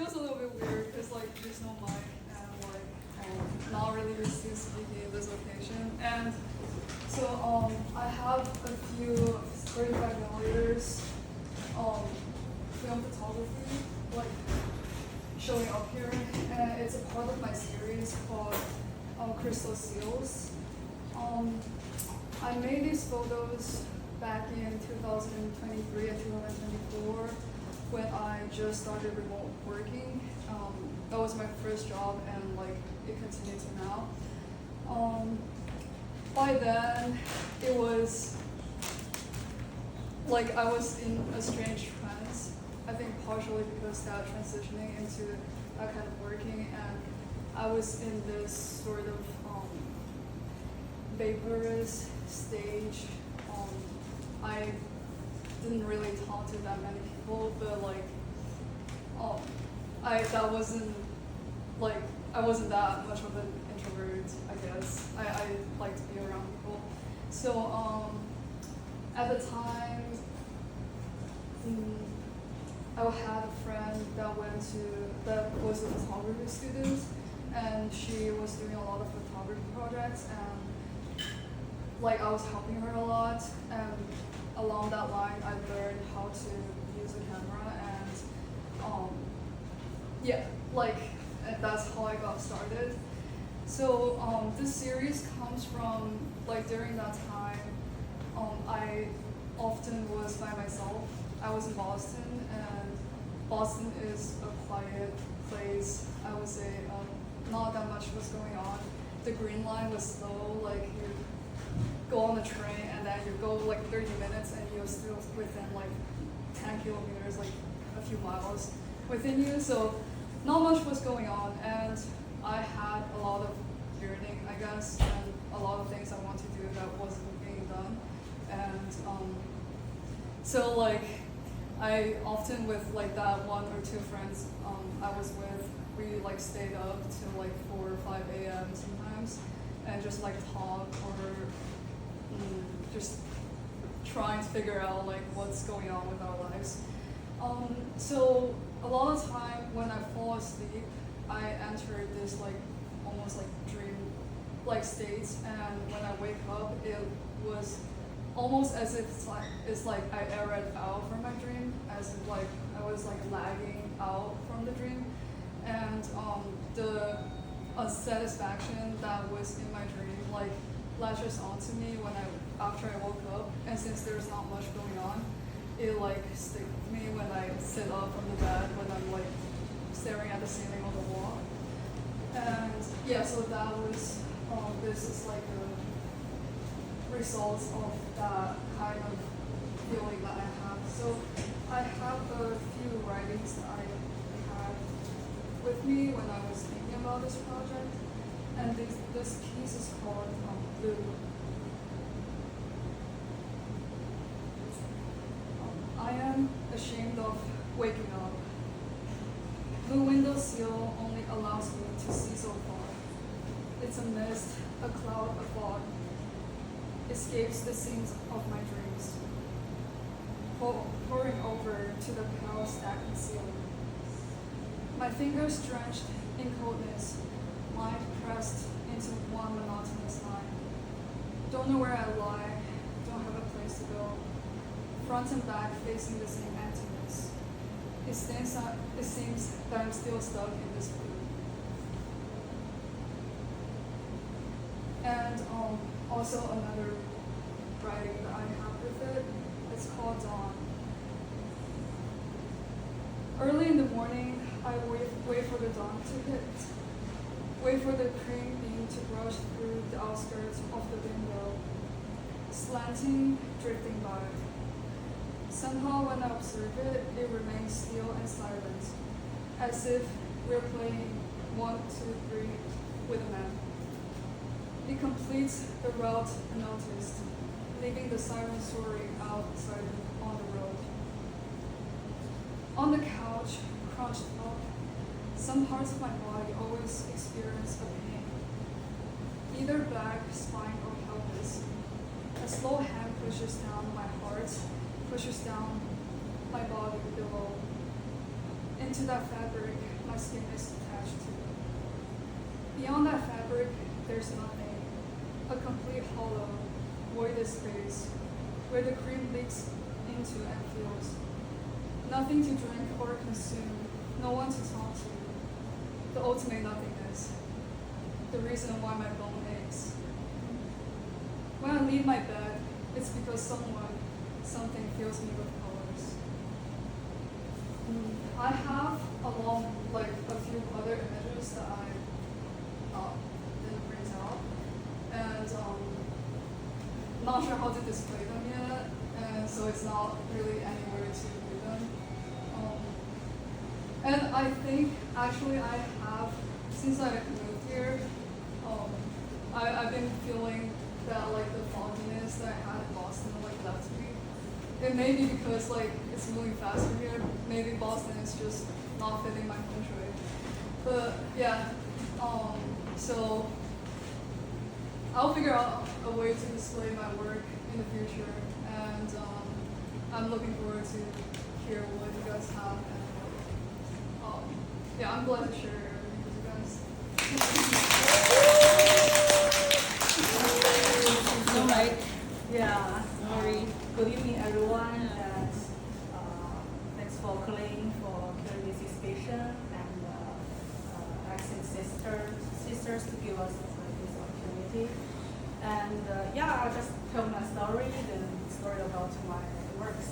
feels a little bit weird because like there's no mic and like not really used to speaking in this location. And so I have a few 35 milliliters film photography like showing up here, and it's a part of my series called Crystal Seals. I made these photos back in 2023 and 2024 when I just started remote working. That was my first job, and like it continued to now. By then, it was like I was in a strange trance. I think partially because that transitioning into that kind of working, and I was in this sort of vaporous stage. I didn't really talk to that many people, but like I wasn't that much of an introvert, I guess. I like to be around people. So at the time, I had a friend that was a photography student, and she was doing a lot of photography projects, and like I was helping her a lot, and along that line I learned how to use a camera, and and that's how I got started. So this series comes from like during that time, I often was by myself. I was in Boston, and Boston is a quiet place. I would say not that much was going on. The Green Line was slow, like you go on the train and then you go like 30 minutes and you're still within like 10 kilometers, like a few miles within you. So not much was going on, and I had a lot of yearning, I guess, and a lot of things I want to do that wasn't being done. And so like I often with like that one or two friends I was with, we like stayed up till like 4 or 5 a.m. sometimes and just like talk or just trying to figure out like what's going on with our lives. So a lot of time when I fall asleep, I enter this like almost like dream like states, and when I wake up, it was almost as if it's like I erred out from my dream, as if like I was like lagging out from the dream, and the unsatisfaction that was in my dream like latches onto me after I woke up, and since there's not much going on, it like sticks with me when I sit up from the bed when I'm like staring at the ceiling on the wall. And yeah, so that was this is like a result of that kind of feeling that I have. So I have a few writings that I had with me when I was thinking about this project, and this piece is called Blue. I am ashamed of waking up. Blue window sill only allows me to see so far. It's a mist, a cloud, a fog. Escapes the scenes of my dreams, pouring over to the pale stagnant ceiling. My fingers drenched in coldness, mind pressed into one monotonous line. Don't know where I lie, don't have a place to go. Front and back facing the same emptiness. It seems that I'm still stuck in this blue. And also another writing that I have with it, it's called Dawn. Early in the morning, I wait for the dawn to hit. Wait for the cream beam to brush through the outskirts of the window, slanting, drifting by. Somehow when I observe it, it remains still and silent, as if we're playing 1, 2, 3 with a map. It completes the route unnoticed, leaving the siren soaring outside on the road. On the couch, crouched up, some parts of my body always experience a pain, either back, spine, or pelvis. A slow hand pushes down my heart, pushes down my body below. into that fabric my skin is attached to. Beyond that fabric, there's nothing. A complete hollow, voided space where the cream leaks into and feels. Nothing to drink or consume, no one to talk to. The ultimate nothingness. The reason why my bone aches. When I leave my bed, it's because someone, something fills me with colors. I have a few other images that I didn't print out, and not sure how to display them yet, and so it's not really anywhere to do them. And I think actually I have, since I moved here, I've been feeling that like the fogginess that I had in Boston like left me. It may be because like it's moving faster here. Maybe Boston is just not fitting my feng shui. But yeah, so I'll figure out a way to display my work in the future, and I'm looking forward to hear what you guys have. And yeah, I'm glad to share everything with you guys. So like, Yeah. Sorry. Good evening, everyone. And thanks for calling for Curious Station and asking sisters to give us this opportunity. And yeah, I'll just tell my story, the story about my works.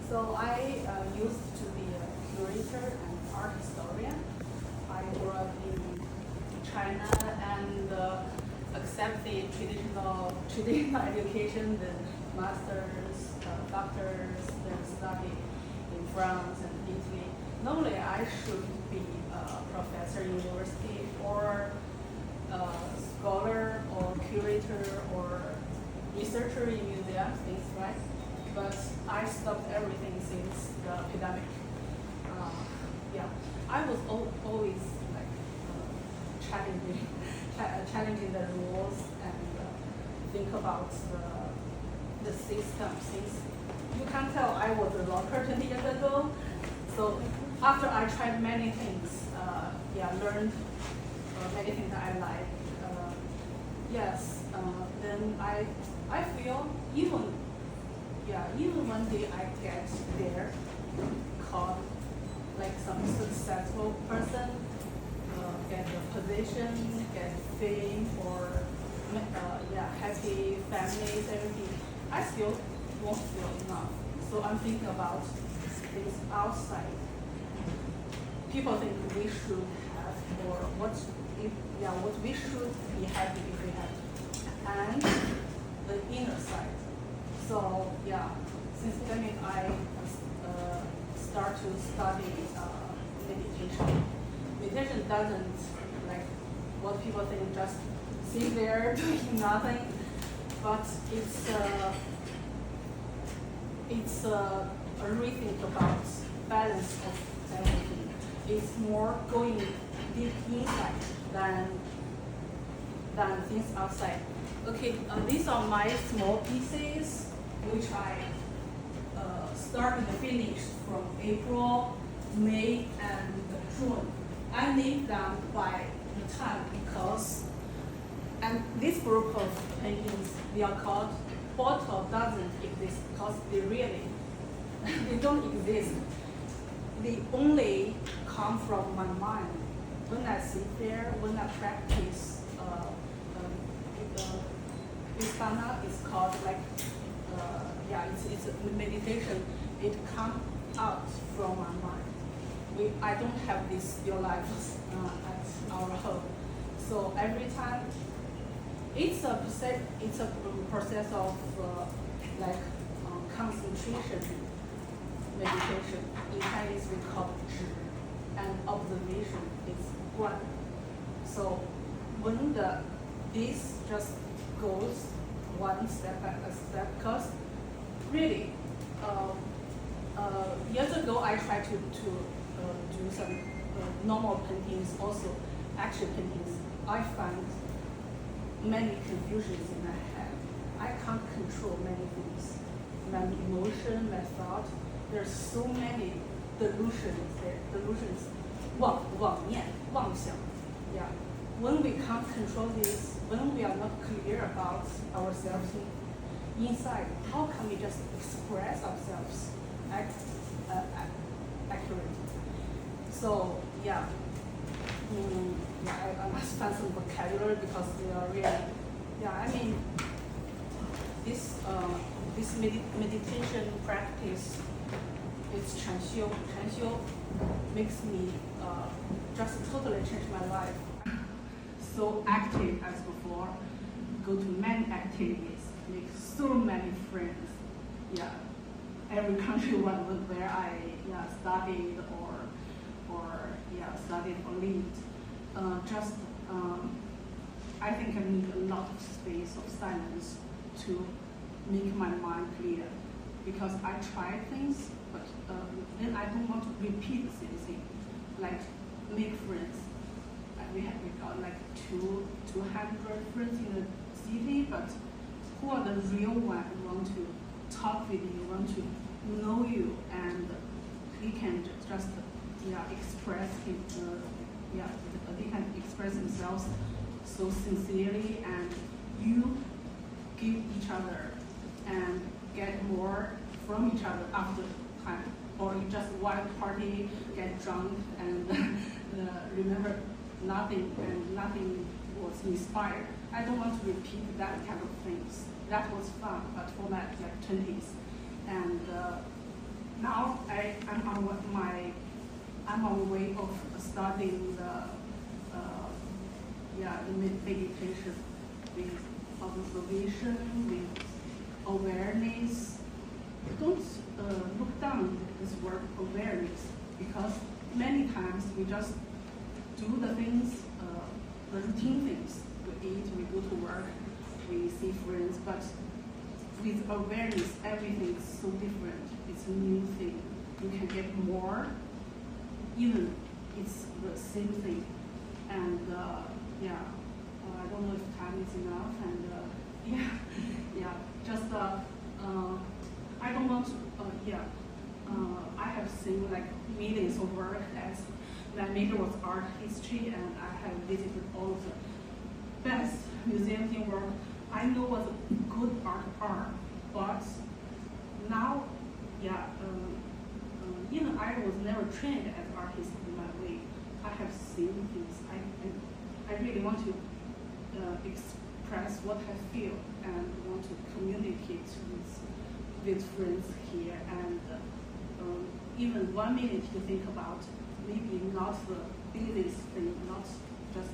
So I used to be a curator and art historian. I grew up in China and accepted traditional education, the masters, doctors, then study in France and Italy. Normally, I should be a professor in university or a scholar or curator or researcher in museums, things right. But I stopped everything since the pandemic. Yeah, I was always like challenging the rules and think about the system. Since you can tell I was a rocker 20 years ago, so after I tried many things, learned many things that I like. Then I feel even one day I get there, called like some successful person, get the position, get fame, or happy families, everything. I still won't feel enough. So I'm thinking about things outside. People think we should have, or what we should be happy if we have, and the inner side. So since then I start to study meditation. Meditation doesn't like what people think, just sit there doing nothing, but it's a rethink about balance of everything. It's more going deep inside than things outside. Okay, these are my small pieces, which I started and finished from April, May, and June. I named them by the time because, and this group of paintings, they are called bottle doesn't exist because they don't exist. They only come from my mind. When I sit there, when I practice Vistana, is called like, it's a meditation. It comes out from my mind. I don't have these still lifes at our home. So every time, it's a process of concentration meditation. In Chinese we call it zhi, and observation is guan. So when this just goes one step by a step, because really, years ago I tried to do some normal paintings, also action paintings. I find many confusions in my head. I can't control many things. My emotion, my thought, there's so many delusions there. Delusions, 妄念, 妄想. Yeah. When we can't control this, when we are not clear about ourselves inside, how can we just express ourselves accurately? So yeah, I must find some vocabulary because they are really, I mean, this meditation practice, it's 禅修makes me just totally change my life. So active as before, go to many activities, make so many friends. Yeah, every country where I studied or studied or lived. I think I need a lot of space of silence to make my mind clear, because I try things, but then I don't want to repeat the same thing. Like make friends. We got like 200 friends in the city, but who are the real ones who want to talk with you, want to know you, and he can just express they can express themselves so sincerely, and you give each other and get more from each other after time, or you just one party, get drunk and remember nothing and nothing was inspired. I don't want to repeat that kind of things. That was fun, but for my 20s, and now I'm on the way of studying the meditation with observation, with awareness. Don't look down this word awareness, because many times we just do the things, the routine things. We eat, we go to work, we see friends, but with awareness, everything is so different. It's a new thing. You can get more, even it's the same thing. And I don't know if time is enough. And just I don't want to. I have seen like millions of work as my major was art history, and I have visited all of the best museums in the world. I know what good art are, but now, even I was never trained as an artist in my way. I have seen things. I really want to express what I feel and want to communicate with friends here, and even 1 minute to think about, maybe not the business thing, not just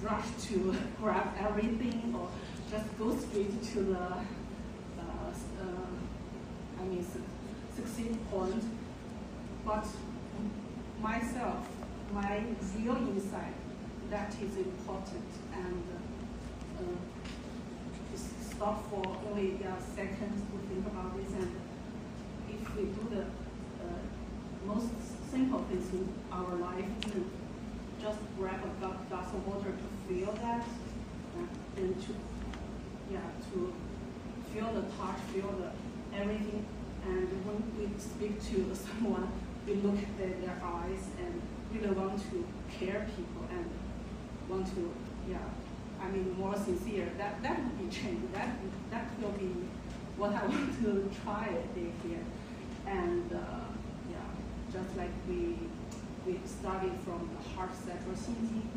rush to grab everything or just go straight to the succeed point. But myself, my real insight, that is important, and stop for only seconds to think about this. And if we do the most simple things in our life, just grab a glass of water to feel that, and to feel the touch, feel the everything. And when we speak to someone, we look at their eyes and really want to care people and want to, more sincere. That would be change. That will be what I want to try here. And just like we started from the heart central thinking,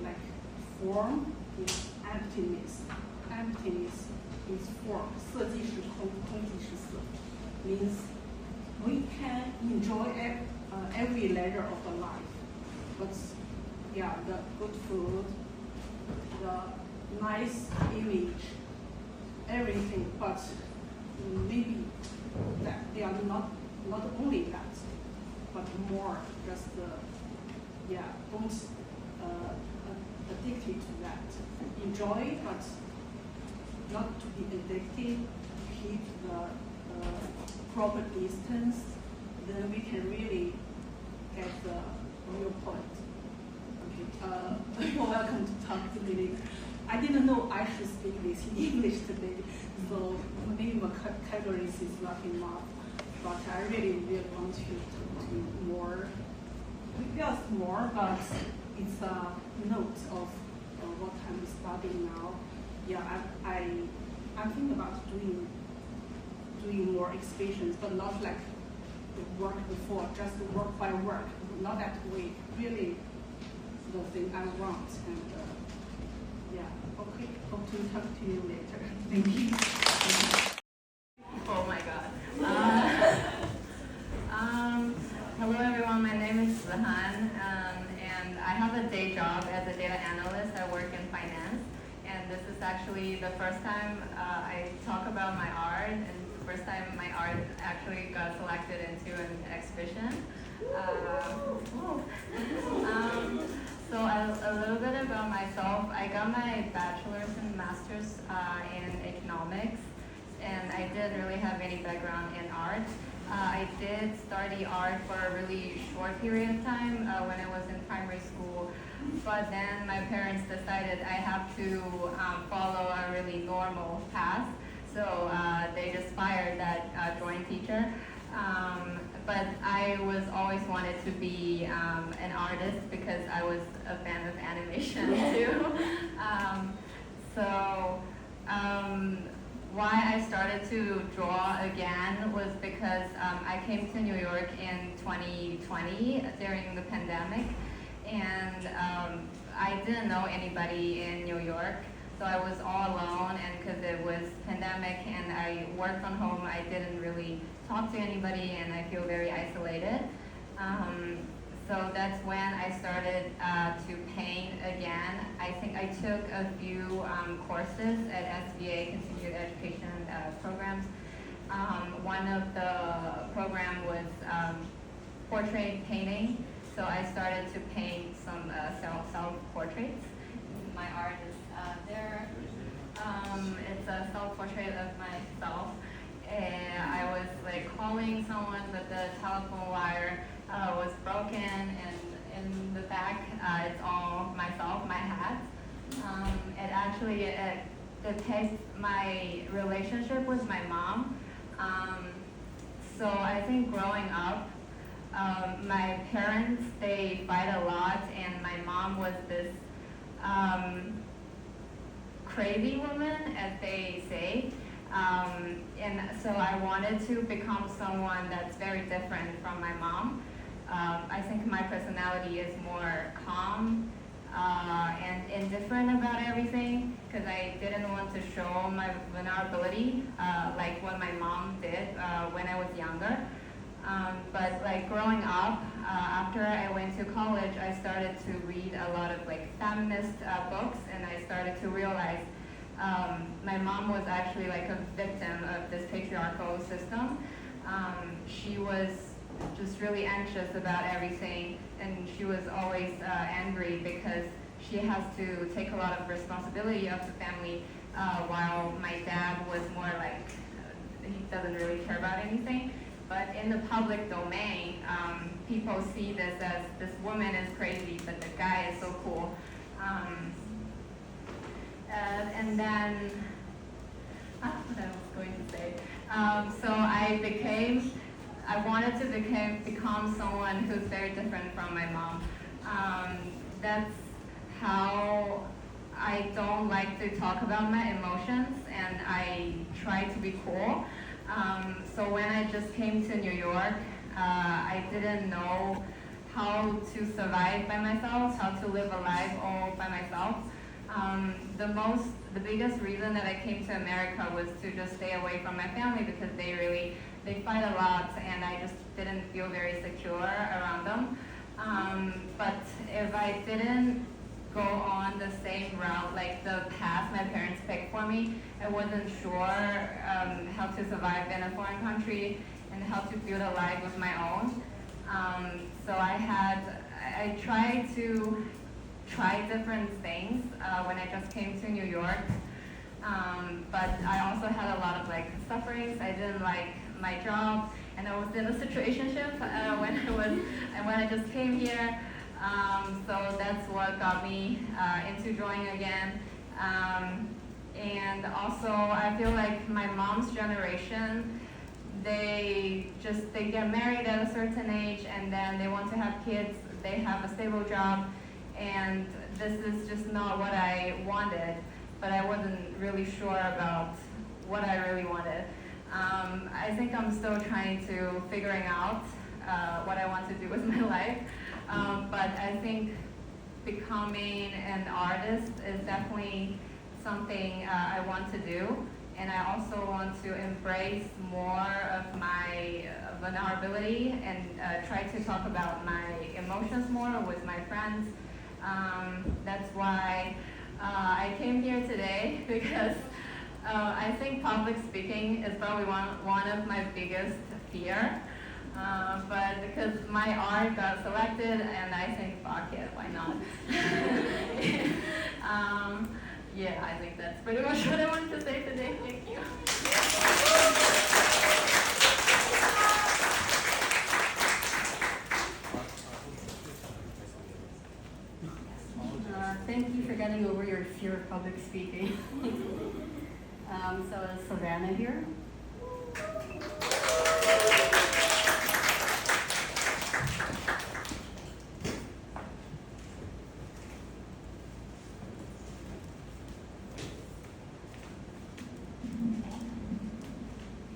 like form is emptiness. Emptiness is form. 色即是空，空即是色 means we can enjoy every leisure of the life, but the good food, the nice image, everything, but maybe that they are not only that, but more just don't addicted to that. Enjoy, but not to be addicted. Keep the proper distance. Then we can really get the real point. Okay, you're welcome to talk to me later. I didn't know I should speak this in English today, so maybe my vocabulary is not enough. but I really want to do more. Just more, but it's a note of what I'm studying now. Yeah, I'm thinking about doing more exhibitions, but not like the work before, just work by work, not that way. Really, the thing I want, and yeah. Okay, hope to talk to you later. Thank you. Oh my God. Hello everyone, my name is Zahan, and I have a day job as a data analyst. I work in finance, and this is actually the first time I talk about my art, and the first time my art actually got selected into an exhibition. So a little bit about myself. I got my bachelor's and master's in economics, and I didn't really have any background in art. I did study art for a really short period of time when I was in primary school, but then my parents decided I have to follow a really normal path, so they just fired that drawing teacher. But I was always wanted to be an artist because I was a fan of animation too. Why I started to draw again was because I came to New York in 2020 during the pandemic, and I didn't know anybody in New York, so I was all alone, and because it was pandemic and I worked from home, I didn't really talk to anybody, and I feel very isolated. So that's when I started to paint again. I think I took a few courses at SVA, Continued Education programs. One of the program was portrait painting, so I started to paint some self-portraits. My art is there. It's a self-portrait of myself. And I was like calling someone, but the telephone wire was broken, and in the back it's all myself, my hat. It actually depicts my relationship with my mom. So I think growing up, my parents, they fight a lot, and my mom was this crazy woman, as they say. And so I wanted to become someone that's very different from my mom. I think my personality is more calm and indifferent about everything, because I didn't want to show my vulnerability like what my mom did when I was younger. But like growing up, after I went to college, I started to read a lot of like feminist books, and I started to realize my mom was actually like a victim of this patriarchal system. She was just really anxious about everything, and she was always angry because she has to take a lot of responsibility of the family, while my dad was more like, he doesn't really care about anything. But in the public domain, people see this as this woman is crazy, but the guy is so cool. And then, what I was going to say. So I wanted to become someone who's very different from my mom. That's how I don't like to talk about my emotions, and I try to be cool. So when I just came to New York, I didn't know how to survive by myself, how to live a life all by myself. The biggest reason that I came to America was to just stay away from my family, because they fight a lot, and I just didn't feel very secure around them. But if I didn't go on the same route, like the path my parents picked for me, I wasn't sure how to survive in a foreign country and how to build a life of my own. So I tried to try different things when I just came to New York. But I also had a lot of like sufferings. I didn't like my job, and I was in a situationship when I just came here. So that's what got me into drawing again. And also I feel like my mom's generation, they get married at a certain age and then they want to have kids, they have a stable job, and this is just not what I wanted, but I wasn't really sure about what I really wanted. I think I'm still trying to figuring out what I want to do with my life, but I think becoming an artist is definitely something I want to do, and I also want to embrace more of my vulnerability and try to talk about my emotions more with my friends. That's why I came here today, because I think public speaking is probably one of my biggest fear. But because my art got selected, and I think, fuck it, why not? Yeah, I think that's pretty much what I wanted to say today. Thank you. Thank you for getting over your fear of public speaking. So is Savannah here?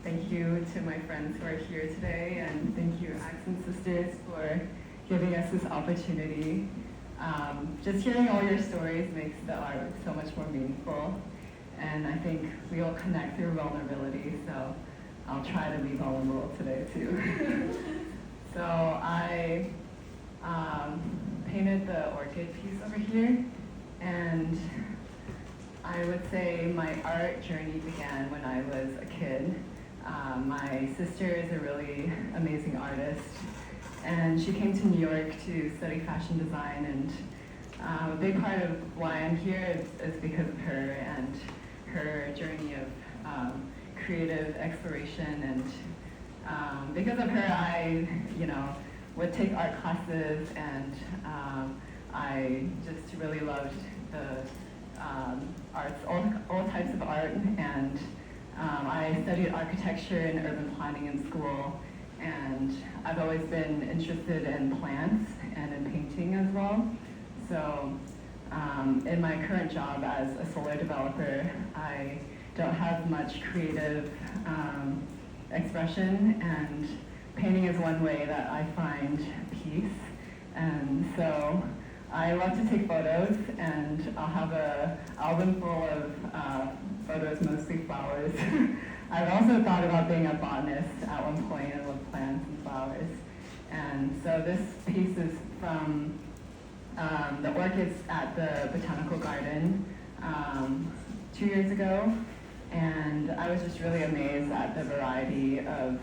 Thank you to my friends who are here today, and thank you, Accent Sisters, for giving us this opportunity. Just hearing all your stories makes the art so much more meaningful, and I think we all connect through vulnerability, so I'll try to be vulnerable today too. So I painted the orchid piece over here, and I would say my art journey began when I was a kid. My sister is a really amazing artist, and she came to New York to study fashion design, and a big part of why I'm here is because of her and her journey of creative exploration, and because of her I would take art classes, and I just really loved the arts, all types of art, and I studied architecture and urban planning in school, and I've always been interested in plants and in painting as well. So in my current job as a solar developer, I don't have much creative expression, and painting is one way that I find peace. And so I love to take photos, and I'll have an album full of photos, mostly flowers. I've also thought about being a botanist at one point. I love plants and flowers. And so this piece is from the orchids at the Botanical Garden 2 years ago. And I was just really amazed at the variety of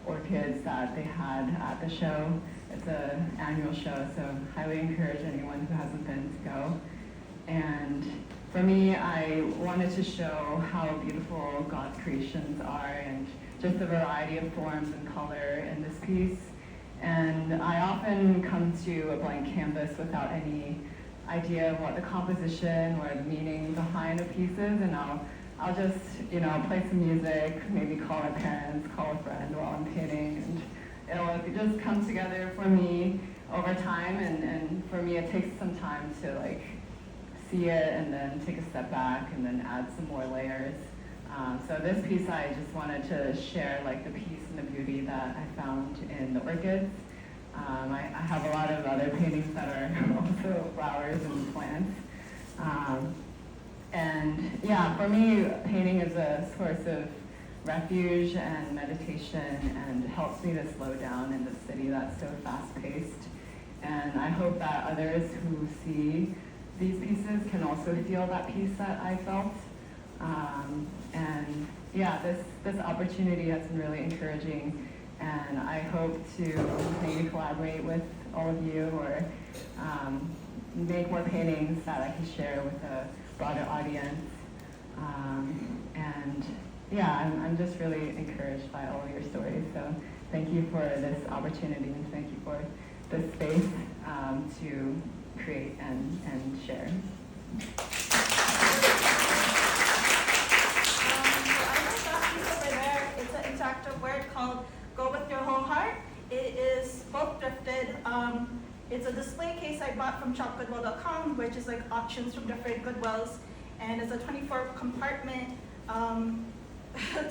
orchids that they had at the show. It's an annual show, so highly encourage anyone who hasn't been to go. And for me, I wanted to show how beautiful God's creations are, and just the variety of forms and color in this piece. And I often come to a blank canvas without any idea of what the composition or the meaning behind a piece is, and I'll just, play some music, maybe call my parents, call a friend while I'm painting, and it'll just come together for me over time, and for me it takes some time to see it and then take a step back and then add some more layers. So this piece I just wanted to share the peace and the beauty that I found in the orchids. I have a lot of other paintings that are also flowers and plants. And yeah, for me, painting is a source of refuge and meditation, and helps me to slow down in the city that's so fast-paced. And I hope that others who see these pieces can also feel that peace that I felt. And yeah, this opportunity has been really encouraging, and I hope to maybe collaborate with all of you, or make more paintings that I can share with a broader audience. And yeah, I'm just really encouraged by all of your stories. So thank you for this opportunity, and thank you for this space to create and share. Over there, it's an interactive word called called Go With Your Whole Heart. It is both thrifted. It's a display case I bought from shopgoodwill.com, which is like auctions from different Goodwills. And it's a 24 compartment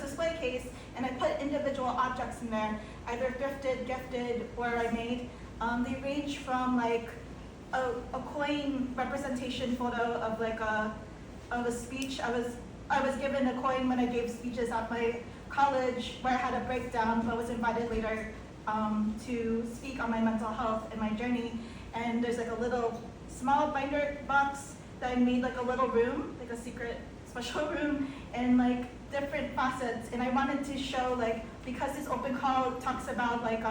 display case, and I put individual objects in there, either thrifted, gifted, or I made. They range from like a coin representation photo of like a speech. I was given a coin when I gave speeches at my college where I had a breakdown, but was invited later to speak on my mental health and my journey. And there's like a little small binder box that I made like a little room, like a secret special room, and like different facets. And I wanted to show like, because this open call talks about like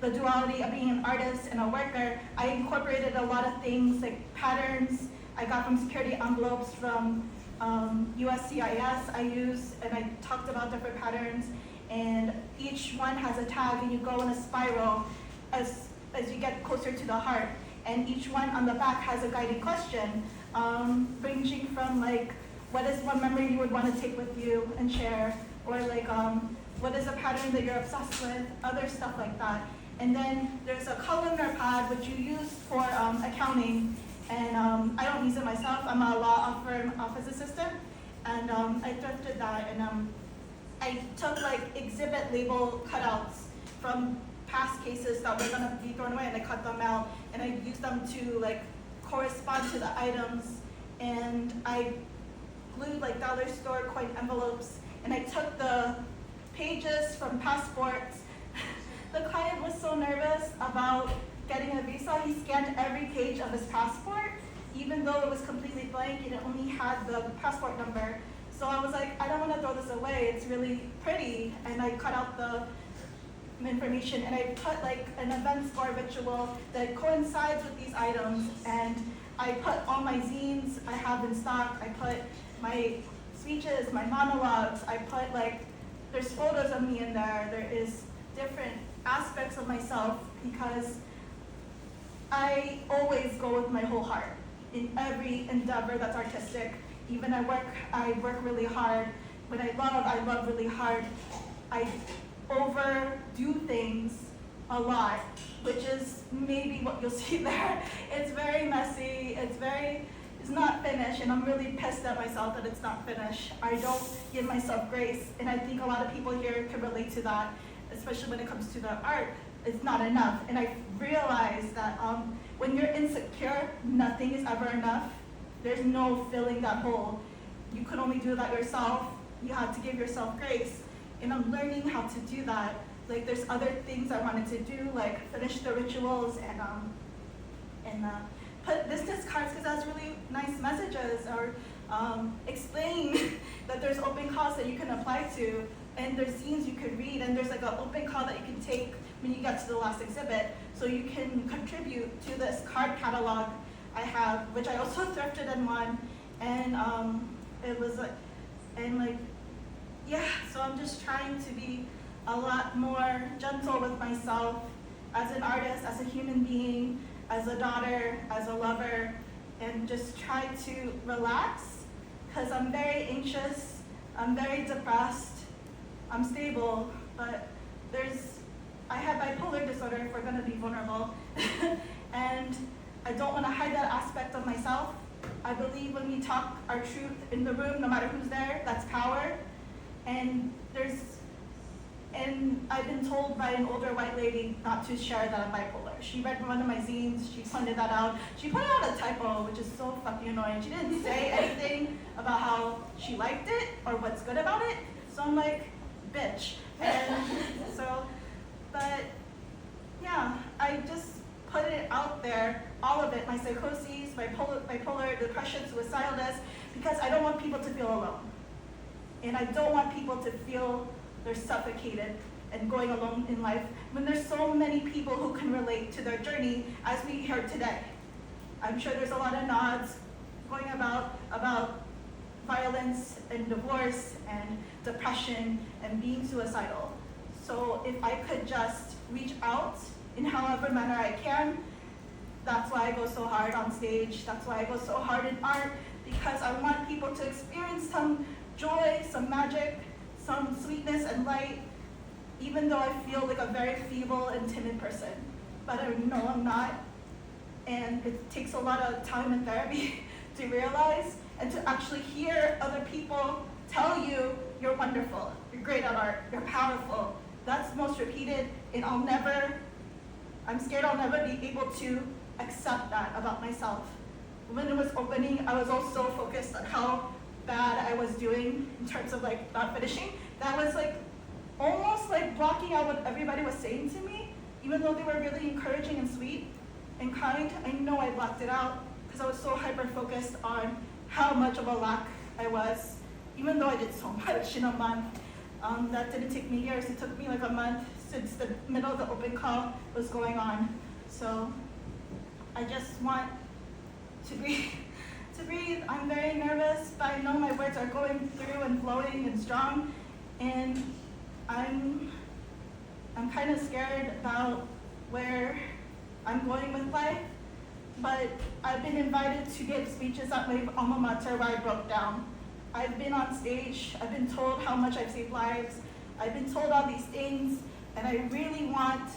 the duality of being an artist and a worker, I incorporated a lot of things like patterns I got from security envelopes from USCIS I use, and I talked about different patterns, and each one has a tag, and you go in a spiral as you get closer to the heart, and each one on the back has a guided question, ranging from like, what is one memory you would want to take with you and share, or like, what is a pattern that you're obsessed with, other stuff like that. And then there's a columnar pad which you use for accounting, and I don't use it myself. I'm a law firm office assistant, and I thrifted that, and I took like exhibit label cutouts from past cases that were gonna be thrown away, and I cut them out, and I used them to like correspond to the items, and I glued like dollar store coin envelopes, and I took the pages from passports. The client was so nervous about getting a visa, he scanned every page of his passport, even though it was completely blank and it only had the passport number. So I was like, I don't want to throw this away, it's really pretty, and I cut out the information, and I put like an event score ritual that coincides with these items, and I put all my zines I have in stock, I put my speeches, my monologues, I put like, there's photos of me in there, there is different aspects of myself, because I always go with my whole heart in every endeavor that's artistic. Even I work really hard. When I love really hard. I overdo things a lot, which is maybe what you'll see there. It's very messy, it's not finished, and I'm really pissed at myself that it's not finished. I don't give myself grace, and I think a lot of people here can relate to that, especially when it comes to the art. It's not enough, and I realized that when you're insecure, nothing is ever enough. There's no filling that hole. You could only do that yourself. You have to give yourself grace, and I'm learning how to do that. Like there's other things I wanted to do, like finish the rituals and put business cards, because that's really nice messages, or explain that there's open calls that you can apply to, and there's zines you could read, and there's like an open call that you can take when you get to the last exhibit, so you can contribute to this card catalog I have, which I also thrifted and won, and it was like, and like, yeah, so I'm just trying to be a lot more gentle with myself as an artist, as a human being, as a daughter, as a lover, and just try to relax, because I'm very anxious, I'm very depressed, I'm stable, but I have bipolar disorder, if we're gonna be vulnerable, and I don't wanna hide that aspect of myself. I believe when we talk our truth in the room, no matter who's there, that's power, and I've been told by an older white lady not to share that I'm bipolar. She read one of my zines, she pointed that out. She pointed out a typo, which is so fucking annoying. She didn't say anything about how she liked it or what's good about it. So I'm like, bitch. And so, but yeah, I just put it out there, all of it, my psychoses, bipolar, depression, suicidalness, because I don't want people to feel alone. And I don't want people to feel they're suffocated and going alone in life, when there's so many people who can relate to their journey as we heard today. I'm sure there's a lot of nods going about violence and divorce and depression and being suicidal. So if I could just reach out in however manner I can, that's why I go so hard on stage, that's why I go so hard in art, because I want people to experience some joy, some magic, some sweetness and light, even though I feel like a very feeble and timid person, but I know I'm not. And it takes a lot of time and therapy to realize and to actually hear other people tell you you're wonderful, you're great at art, you're powerful. That's most repeated, and I'm scared I'll never be able to accept that about myself. When it was opening, I was also focused on how bad I was doing in terms of like not finishing. That was like almost like blocking out what everybody was saying to me, even though they were really encouraging and sweet and kind. I know I blocked it out because I was so hyper-focused on how much of a lack I was, even though I did so much in a month. That didn't take me years. It took me like a month since the middle of the open call was going on. So I just want to breathe. I'm very nervous, but I know my words are going through and flowing and strong. And I'm kind of scared about where I'm going with life. But I've been invited to give speeches at my alma mater where I broke down. I've been on stage, I've been told how much I've saved lives, I've been told all these things, and I really want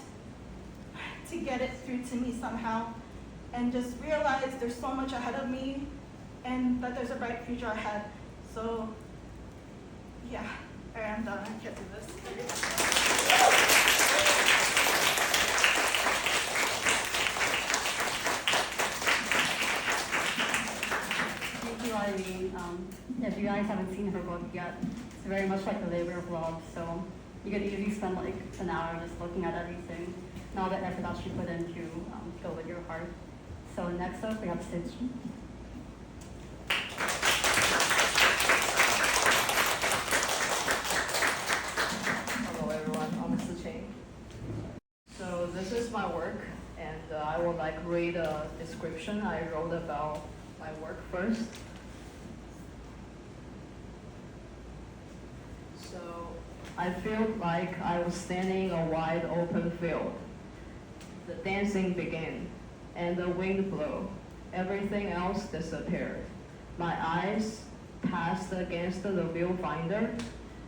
to get it through to me somehow and just realize there's so much ahead of me and that there's a bright future ahead. So, yeah, and I can't do this. Irene. If you guys haven't seen her book yet, it's very much like a labor of love. So you could easily spend like an hour just looking at everything and all the effort that she put into fill with your heart. So next up, we have Sid. Hello everyone, I'm Sid Ching. So this is my work, and I will like read a description I wrote about my work first. So I felt like I was standing in a wide open field. The dancing began, and the wind blew. Everything else disappeared. My eyes passed against the viewfinder.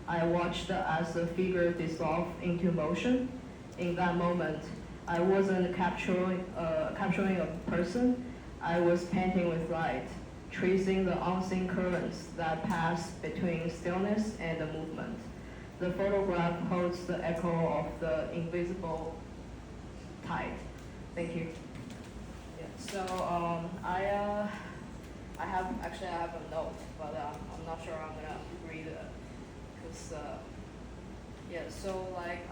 I watched as the figure dissolved into motion. In that moment, I wasn't capturing a person. I was painting with light, tracing the unseen currents that pass between stillness and the movement. The photograph holds the echo of the invisible tide. Thank you. Yeah. So I have a note, but I'm not sure I'm gonna read it because yeah. So like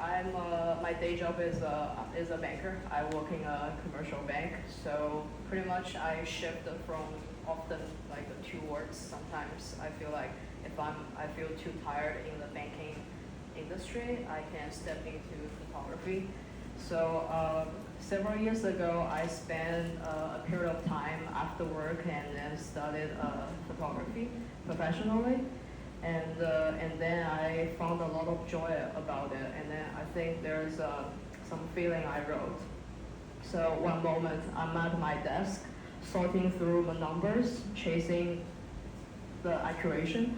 my day job is a banker. I work in a commercial bank. So pretty much I shift from often like the two works. Sometimes I feel like if I feel too tired in the banking industry, I can step into photography. So several years ago, I spent a period of time after work and then studied photography professionally. And then I found a lot of joy about it. And then I think there's some feeling I wrote. So one moment I'm at my desk, sorting through the numbers, chasing the accuracy.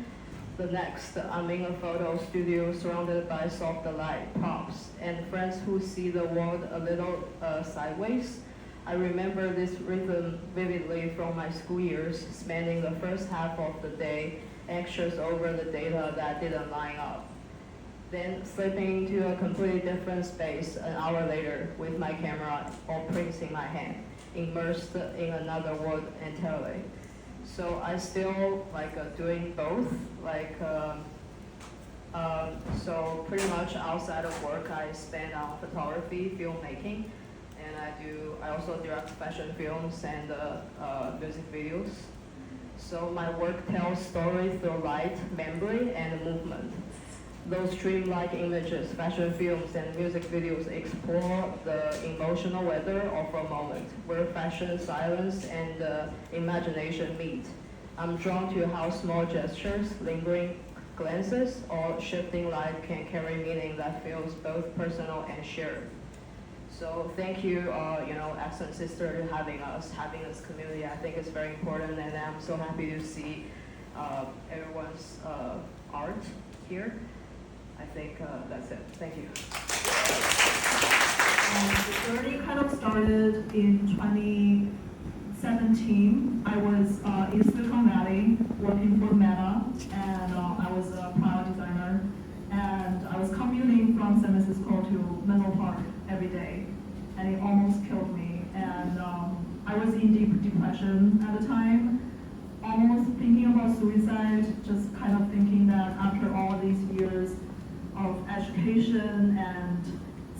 The next, I'm in a photo studio surrounded by soft light props and friends who see the world a little sideways. I remember this rhythm vividly from my school years, spending the first half of the day anxious over the data that didn't line up. Then slipping into a completely different space an hour later with my camera or prints in my hand, immersed in another world entirely. So I still like doing both, like so pretty much outside of work I spend on photography, filmmaking, and I also direct fashion films and music videos. So my work tells stories through light, memory, and movement. Those dreamlike images, fashion films, and music videos explore the emotional weather of a moment where fashion, silence, and imagination meet. I'm drawn to how small gestures, lingering glances, or shifting light can carry meaning that feels both personal and shared. So thank you, Accent Sister, having this community. I think it's very important, and I'm so happy to see everyone's art here. I think that's it. Thank you. The journey kind of started in 2017. I was in Silicon Valley working for Meta, and I was a product designer. And I was commuting from San Francisco to Menlo Park every day, and it almost killed me. And I was in deep depression at the time, almost thinking about suicide, just kind of thinking that after all these years of education and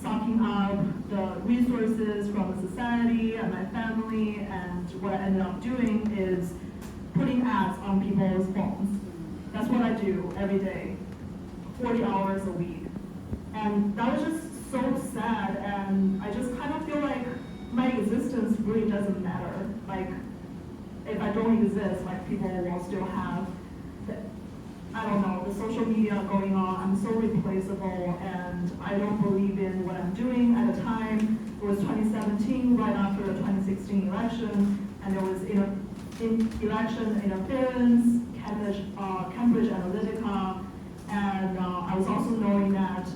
sucking up the resources from the society and my family, and what I ended up doing is putting ads on people's phones. That's what I do every day, 40 hours a week. And that was just so sad, and I just kind of feel like my existence really doesn't matter. Like, if I don't exist, like, people will still have the, I don't know, the social media going on. I'm so replaceable, and I don't believe in what I'm doing. At the time, it was 2017, right after the 2016 election, and there was election interference, Cambridge Analytica, and I was also knowing that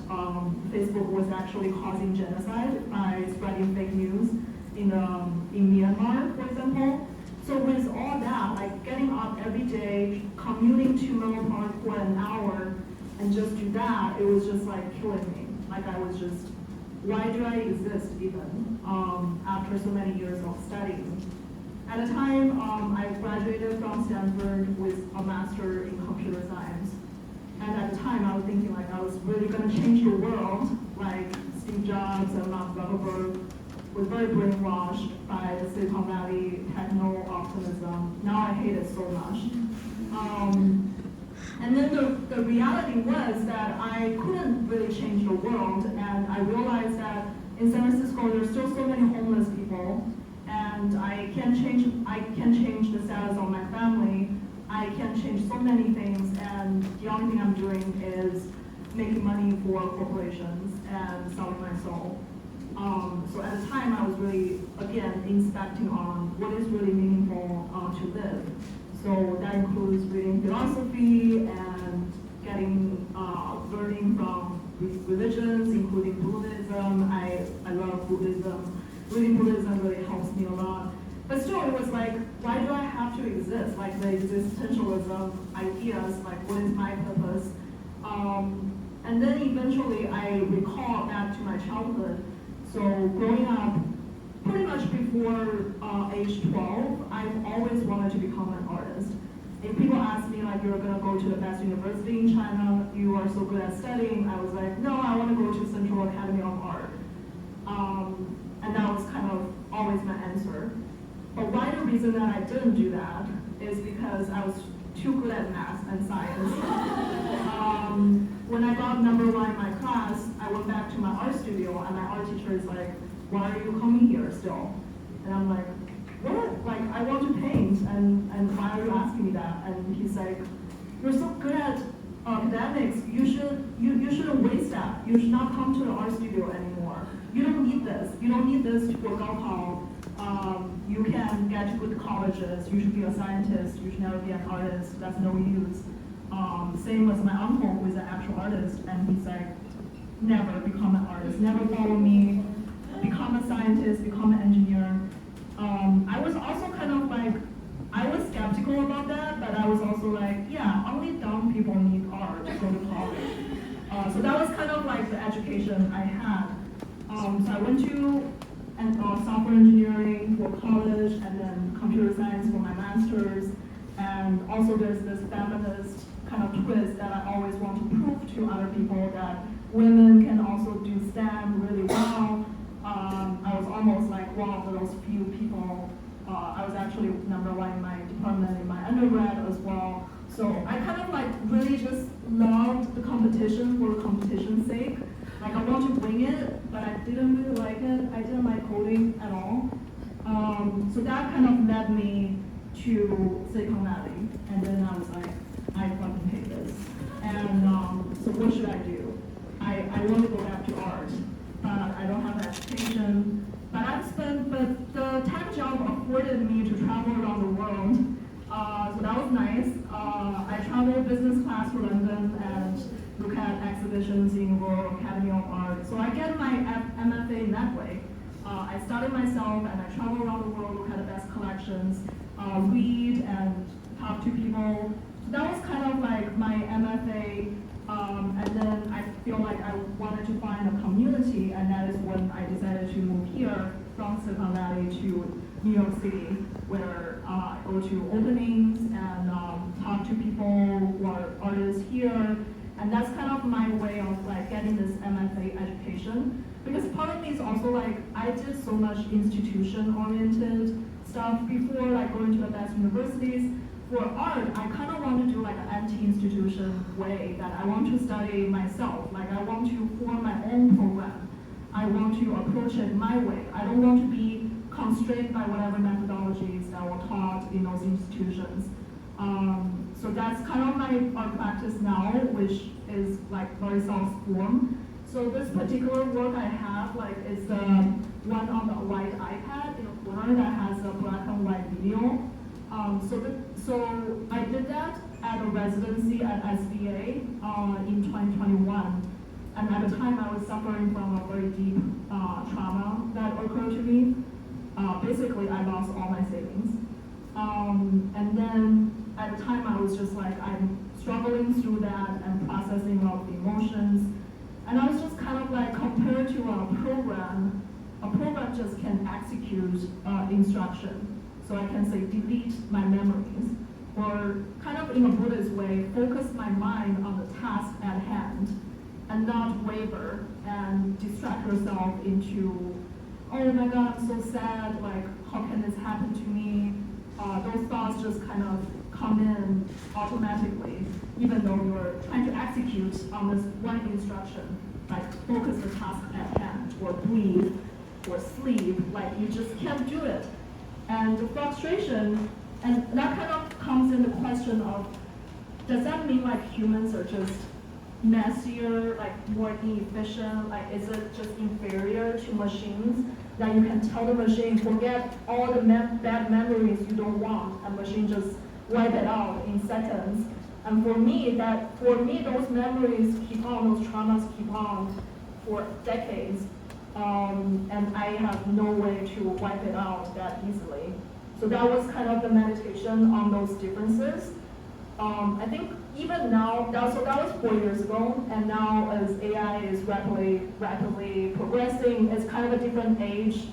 Facebook was actually causing genocide by spreading fake news in Myanmar, for example. So with all that, like getting up every day, commuting to Menlo Park for an hour, and just do that, it was just like killing me. Like I was just, why do I exist even after so many years of studying? At the time, I graduated from Stanford with a master in computer science. And at the time, I was thinking like I was really going to change the world, like Steve Jobs and Mark Zuckerberg was very brainwashed by the Silicon Valley techno-optimism. Now I hate it so much. And then the reality was that I couldn't really change the world, and I realized that in San Francisco there's still so many homeless people, and I can change the status of my family. I can change so many things, and the only thing I'm doing is making money for corporations and selling my soul. So at the time, I was really, again, inspecting on what is really meaningful to live. So that includes reading philosophy and learning from religions, including Buddhism. I love Buddhism. Reading Buddhism really helps me a lot. But still, it was like, why do I have to exist? Like the existentialism ideas, like what is my purpose? And then eventually I recall back to my childhood. So growing up, pretty much before age 12, I've always wanted to become an artist. If people ask me like, you're gonna go to the best university in China, you are so good at studying, I was like, no, I wanna go to Central Academy of Art. And that was kind of always my answer. But why the reason that I didn't do that is because I was too good at math and science. When I got number 1 in my class, I went back to my art studio, and my art teacher is like, why are you coming here still? And I'm like, what? Like, I want to paint, and why are you asking me that? And he's like, you're so good at academics, you shouldn't waste that. You should not come to the art studio anymore. You don't need this. You don't need this for Gaokao. You can get to good colleges. You should be a scientist. You should never be an artist. That's no use. Same as my uncle, who is an actual artist, and he's like, never become an artist. Never follow me. Become a scientist. Become an engineer. I was also kind of like, I was skeptical about that, but I was also like, yeah, only dumb people need art to go to college. So that was kind of like the education I had. So I went to software engineering for college, and then computer science for my master's. And also there's this feminist kind of twist that I always want to prove to other people that women can also do STEM really well. I was almost like one of those few people. I was actually number 1 in my department in my undergrad as well. So I kind of like really just loved the competition for competition's sake. Like I want to wing it, but I didn't really like it. I didn't like coding at all. So that kind of led me to Silicon Valley. And then I was like, I fucking hate this. And so what should I do? I want to go back to art, but I don't have education. But the tech job afforded me to travel around the world. So that was nice. I traveled business class to London and look at exhibitions in Royal Academy of Art. So I get my MFA in that way. I study myself and I travel around the world, look at the best collections, read and talk to people. So that was kind of like my MFA. And then I feel like I wanted to find a community, and that is when I decided to move here from Silicon Valley to New York City, where I go to openings and talk to people who are artists here. And that's kind of my way of like getting this MFA education. Because part of me is also like, I did so much institution-oriented stuff before, like going to the best universities. For art, I kind of want to do like an anti-institution way, that I want to study myself. Like I want to form my own program. I want to approach it my way. I don't want to be constrained by whatever methodologies that were taught in those institutions. So that's kind of my art practice now, which is like very self-formed. So this particular work I have, like, is the one on the white iPad in a corner that has a black and white video. So I did that at a residency at SVA in 2021. And at the time I was suffering from a very deep trauma that occurred to me. Basically, I lost all my savings. And then at the time I was just like, I'm struggling through that and processing all of the emotions. And I was just kind of like, compared to a program just can execute instruction. So I can say delete my memories, or kind of in a Buddhist way, focus my mind on the task at hand and not waver and distract yourself into, oh my God, I'm so sad, like how can this happen to me? Those thoughts just kind of come in automatically, even though you're trying to execute on this one instruction, like focus the task at hand, or breathe, or sleep, like you just can't do it. And the frustration, and that kind of comes in the question of, does that mean like humans are just messier, like more inefficient? Like is it just inferior to machines, that you can tell the machine, forget all the bad memories you don't want, and machine just wipe it out in seconds? And for me, those memories keep on, those traumas keep on for decades. And I have no way to wipe it out that easily. So that was kind of the meditation on those differences. I think even now, that was 4 years ago, and now as AI is rapidly progressing, it's kind of a different age.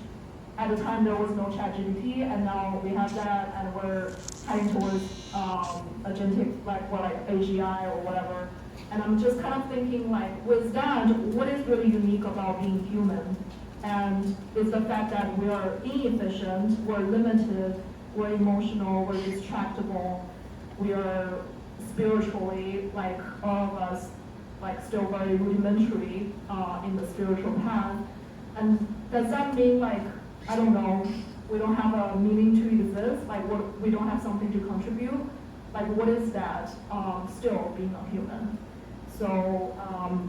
At the time there was no ChatGPT, and now we have that, and we're heading towards agentic, like AGI or whatever. And I'm just kind of thinking, like, with that, what is really unique about being human? And it's the fact that we are inefficient, we're limited, we're emotional, we're distractible, we are spiritually, like, all of us, like, still very rudimentary in the spiritual path. And does that mean, like, I don't know, we don't have a meaning to exist? Like, we don't have something to contribute? Like, what is that, still being a human? So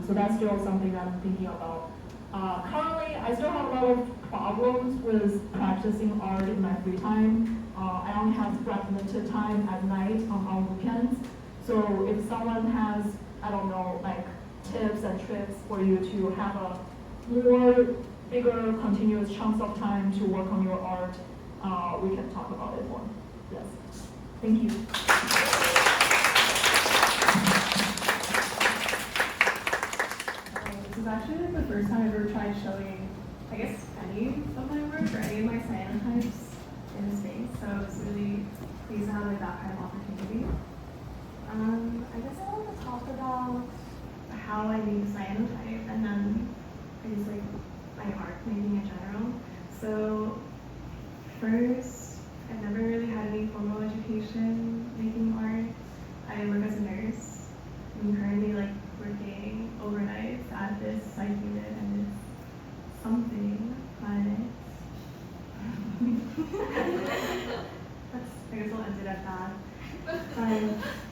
that's still something that I'm thinking about. Currently, I still have a lot of problems with practicing art in my free time. I only have fragmented time at night on weekends. So if someone has, I don't know, like tips and tricks for you to have a more bigger continuous chunks of time to work on your art, we can talk about it more. Yes. Thank you. This is actually like the first time I've ever tried showing, I guess, any of my work or any of my cyanotypes in a space. So I was really pleased to have like that kind of opportunity. I guess I want to talk about how I made cyanotype, and then I guess like my art making in general. So first, I've never really had any formal education making art. I work as a nurse. I'm currently like working overnight at this psych unit, and it's something, but I guess I'll end it at that.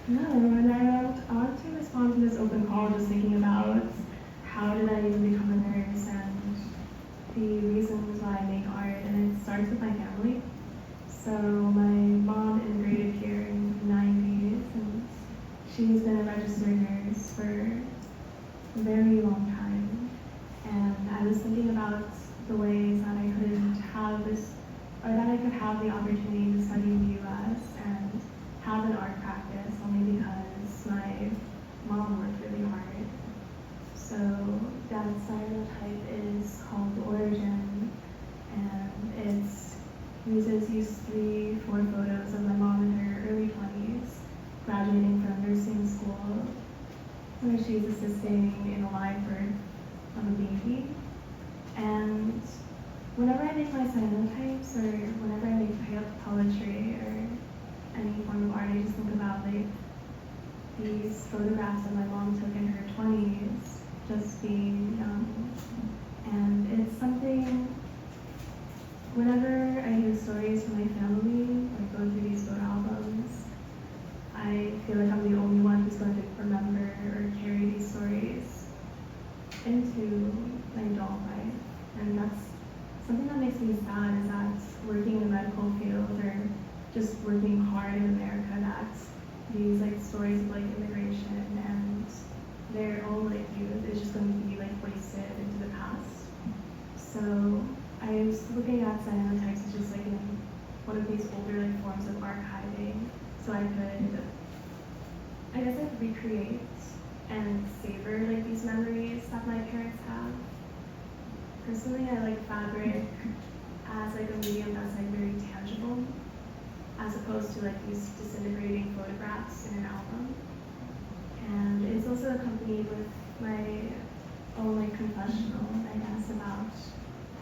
No, and I want to respond to this open call just thinking about how did I even become a nurse and the reasons why I make art, and it starts with my family. So my mom immigrated here in the 90s, and she's been a registered nurse for a have the opportunity to study in the U.S. and have an art practice only because my mom worked really hard. So that cyanotype is called Origin, and it uses these 3-4 photos of my mom in her early 20s, graduating from nursing school, where she's assisting in a live birth of a baby. And whenever I make my cyanotypes, or whenever I make poetry or any form of art, I just think about like these photographs that my mom took in her 20s, just being young. And it's something, whenever I hear stories from my family, or go through these photo albums, I feel like I'm the only one who's going to remember or carry these stories into my adult life. And that's something that makes me sad, is that working in the medical field or just working hard in America, that these like stories of like immigration and their own like youth is just going to be like wasted into the past. So I was looking at cyanotypes as just like in one of these older like forms of archiving, so I could, I guess, like recreate and savor like these memories that my parents have. Personally, I like fabric as like a medium that's like very tangible, as opposed to like these disintegrating photographs in an album. And it's also accompanied with my own like confessional, I guess, about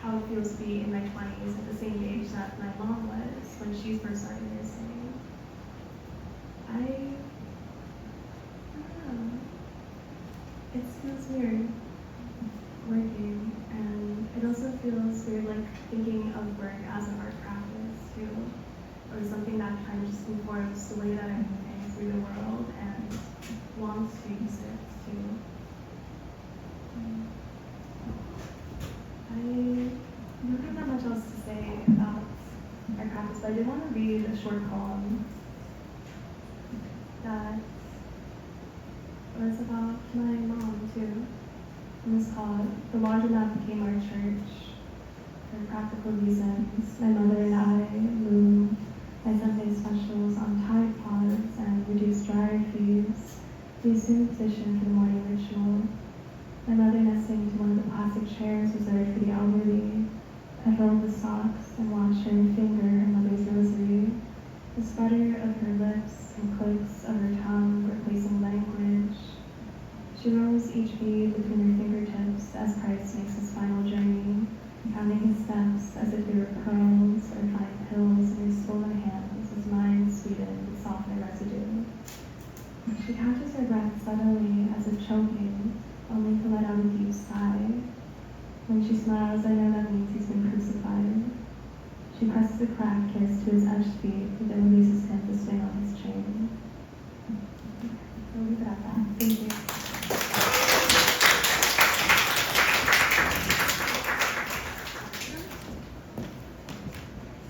how it feels to be in my 20s at the same age that my mom was when she first started nursing. I don't know. It feels weird working, and it also feels weird like thinking of work as an art practice too, or something that kind of just informs the way that I'm moving through the world and wants to use it too. I don't have that much else to say about our practice, but I did want to read a short poem that was about my mom too. And it's called "The Laundromat Became Our Church." For practical reasons, my mother and I moved my Sunday specials on Tide Pods and reduced dryer fees. We assumed position for the morning ritual. My mother nesting to one of the plastic chairs reserved for the elderly. I filled the socks and watched her finger her mother's rosary. The sputter of her lips and clicks of her tongue replacing language. She rolls each bead between her fingertips as Christ makes his final journey, counting his steps as if they were pearls or fine pills in her swollen hands as mine sweetened with softer residue. She catches her breath suddenly as if choking, only to let out a deep sigh. When she smiles, I know that means he's been crucified. She presses a cracked kiss to his etched feet, but then releases him to swing on his chain. I'll leave it at that. Thank you.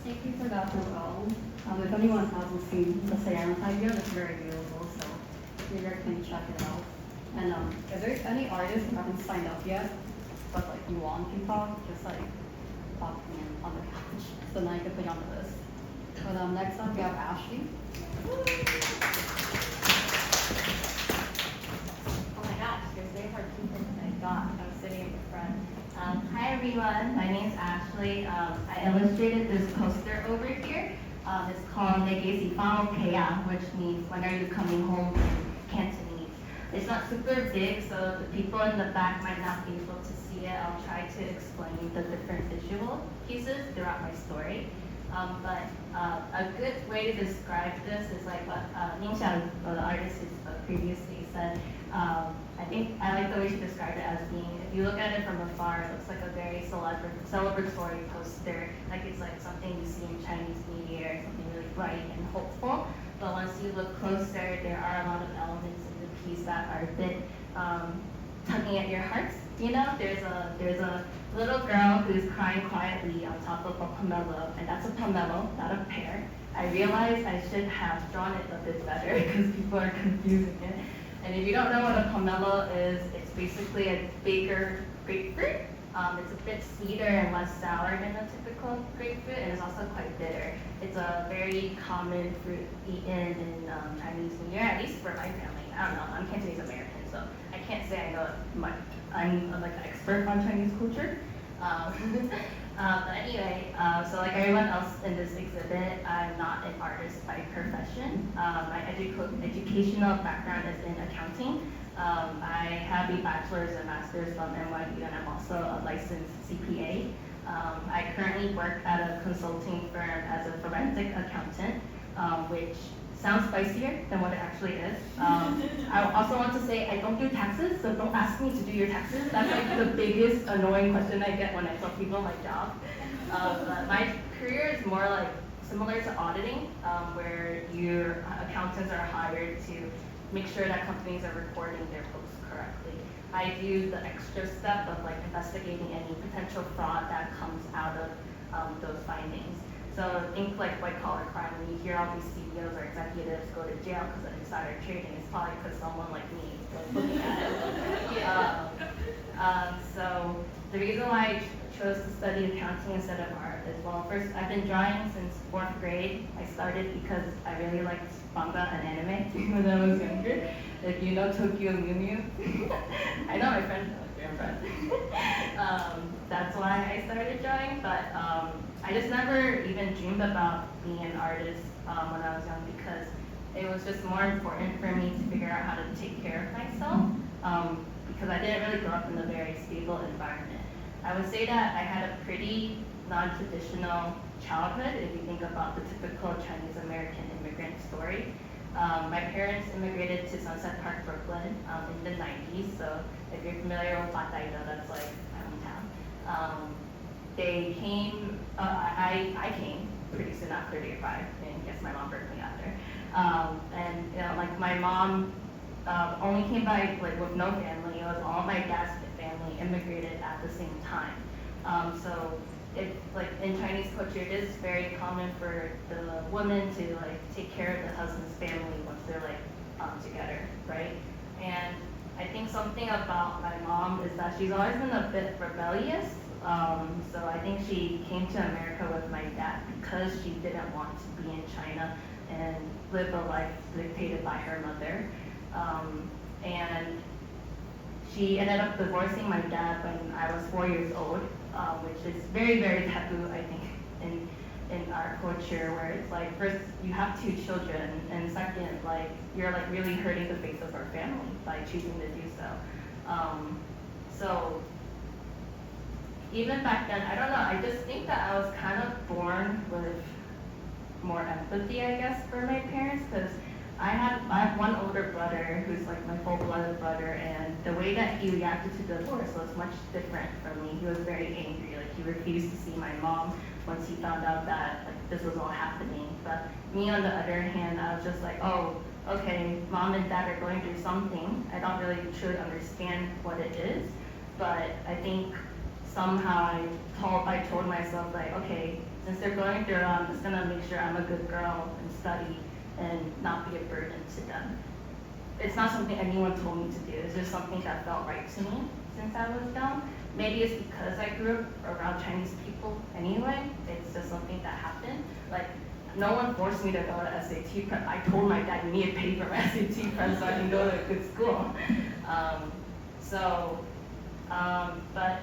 Thank you for that as well. If anyone hasn't seen the cyanotype yet, it's very beautiful, so you guys can check it out. And if there's any artists who haven't signed up yet, but like you want to talk, just like talk to me on the couch, so now you can put you on the list. But next up we have Ashley. Oh my gosh, there's way more people than I thought. I was sitting in the front. Hi everyone, my name's Ashley. I illustrated this poster over here. It's called Negesi Fao Kea, which means when are you coming home in Cantonese. It's not super big, so the people in the back might not be able to see it. I'll try to explain the different visual pieces throughout my story. But a good way to describe this is like what Ning Xiao, the artist, previously said. I think I like the way she described it as being, if you look at it from afar, it looks like a very celebratory poster, like it's like something you see in Chinese media or something really bright and hopeful. But once you look closer, there are a lot of elements in the piece that are a bit tugging at your hearts. You know, there's a little girl who's crying quietly on top of a pomelo, and that's a pomelo, not a pear. I realized I should have drawn it a bit better because people are confusing it. And if you don't know what a pomelo is, it's basically a bigger grapefruit It's a bit sweeter and less sour than a typical grapefruit, and it's also quite bitter. It's a very common fruit eaten in Chinese New Year, at least for my family. I don't know, I'm Cantonese American, so I can't say I know much. I'm like an expert on Chinese culture. But anyway, so like everyone else in this exhibit, I'm not an artist by profession. My educational background is in accounting. I have a bachelor's and master's from NYU, and I'm also a licensed CPA. I currently work at a consulting firm as a forensic accountant, which sounds spicier than what it actually is. I also want to say I don't do taxes, so don't ask me to do your taxes. That's like the biggest annoying question I get when I tell people my job. But my career is more like similar to auditing, where your accountants are hired to make sure that companies are recording their books correctly. I do the extra step of like investigating any potential fraud that comes out of those findings. So think like white collar crime, when you hear all these CEOs or executives go to jail because of insider trading, it's probably because someone like me was looking at it. So the reason why I chose to study accounting instead of art is, well, first, I've been drawing since 4th grade. I started because I really liked manga and anime when I was younger. If you know Tokyo Mew Mew, I know my friend, your friend. That's why I started drawing, but I just never even dreamed about being an artist when I was young, because it was just more important for me to figure out how to take care of myself, because I didn't really grow up in a very stable environment. I would say that I had a pretty non-traditional childhood if you think about the typical Chinese American immigrant story. My parents immigrated to Sunset Park, Brooklyn in the 90s, so if you're familiar with Bataido, that's like my hometown. They came, I came pretty soon after they arrived, and I guess my mom birthed me after. And you know, like my mom only came by like with no family. It was all my dad's family immigrated at the same time. So it, like in Chinese culture, it is very common for the woman to like take care of the husband's family once they're like together, right? And I think something about my mom is that she's always been a bit rebellious. So I think she came to America with my dad because she didn't want to be in China and live a life dictated by her mother. And she ended up divorcing my dad when I was 4 years old, which is very, very taboo, I think, in our culture, where it's like, first, you have 2 children, and second, like, you're like really hurting the face of our family by choosing to do so. So even back then, I don't know, I just think that I was kind of born with more empathy, I guess, for my parents, because I have one older brother who's like my full-blooded brother, and the way that he reacted to divorce was much different from me. He was very angry, like he refused to see my mom once he found out that like this was all happening. But me, on the other hand, I was just like, oh, okay, mom and dad are going through something. I don't really truly understand what it is, but I think somehow I told myself like, okay, since they're going through it, I'm just gonna make sure I'm a good girl and study and not be a burden to them. It's not something anyone told me to do. It's just something that felt right to me since I was young. Maybe it's because I grew up around Chinese people anyway. It's just something that happened. Like, no one forced me to go to SAT prep. I told my dad, you need to pay for my SAT prep so I can go to a good school. But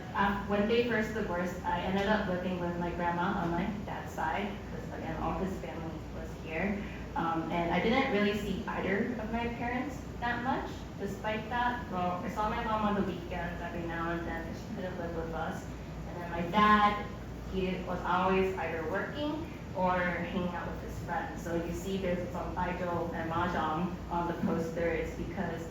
when they first divorced, I ended up living with my grandma on my dad's side, because again, all his family was here. And I didn't really see either of my parents that much. Despite that, well, I saw my mom on the weekends every now and then, because she couldn't live with us. And then my dad, he was always either working or hanging out with his friends. So you see there's some Baijiu and Mahjong on the poster. It's because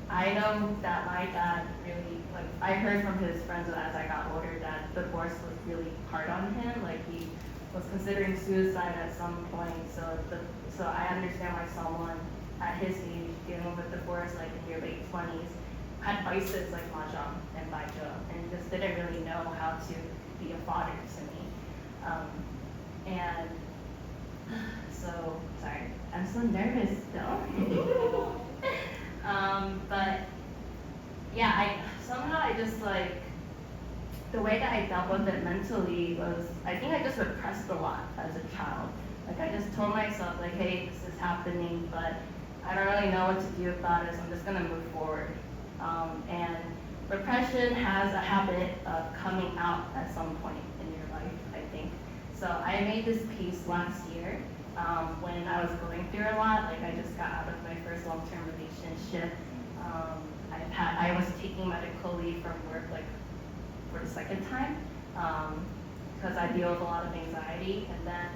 I know that my dad really, like, I heard from his friends as I got older that divorce was really hard on him. Like, he was considering suicide at some point. So I understand why someone at his age dealing with divorce, like in your late 20s, had vices like Mahjong and Baijiu, and just didn't really know how to be a father to me. And so, sorry, I'm so nervous still. But yeah, I just like the way that I dealt with it mentally was, I think I just repressed a lot as a child. Like I just told myself like, hey, this is happening, but I don't really know what to do about it, so I'm just gonna move forward. And repression has a habit of coming out at some point in your life, I think. So I made this piece last year when I was going through a lot. Like I just got out of my first long-term relationship. I was taking medical leave from work like for the second time because I deal with a lot of anxiety, and then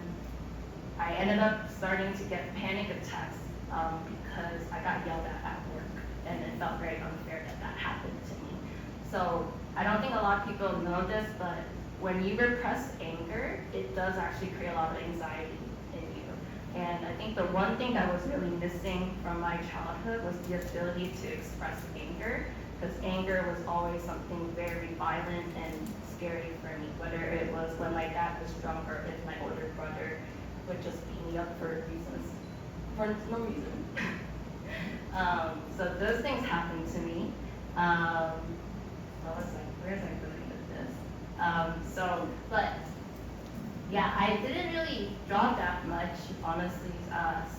I ended up starting to get panic attacks because I got yelled at work, and it felt very unfair that that happened to me. So I don't think a lot of people know this, but when you repress anger, it does actually create a lot of anxiety in you. And I think the one thing that was really missing from my childhood was the ability to express anger, because anger was always something very violent and scary for me, whether it was when my dad was drunk or if my older brother would just beat me up for reasons, for no reason. So those things happened to me. Where's I going with this? But yeah, I didn't really draw that much, honestly,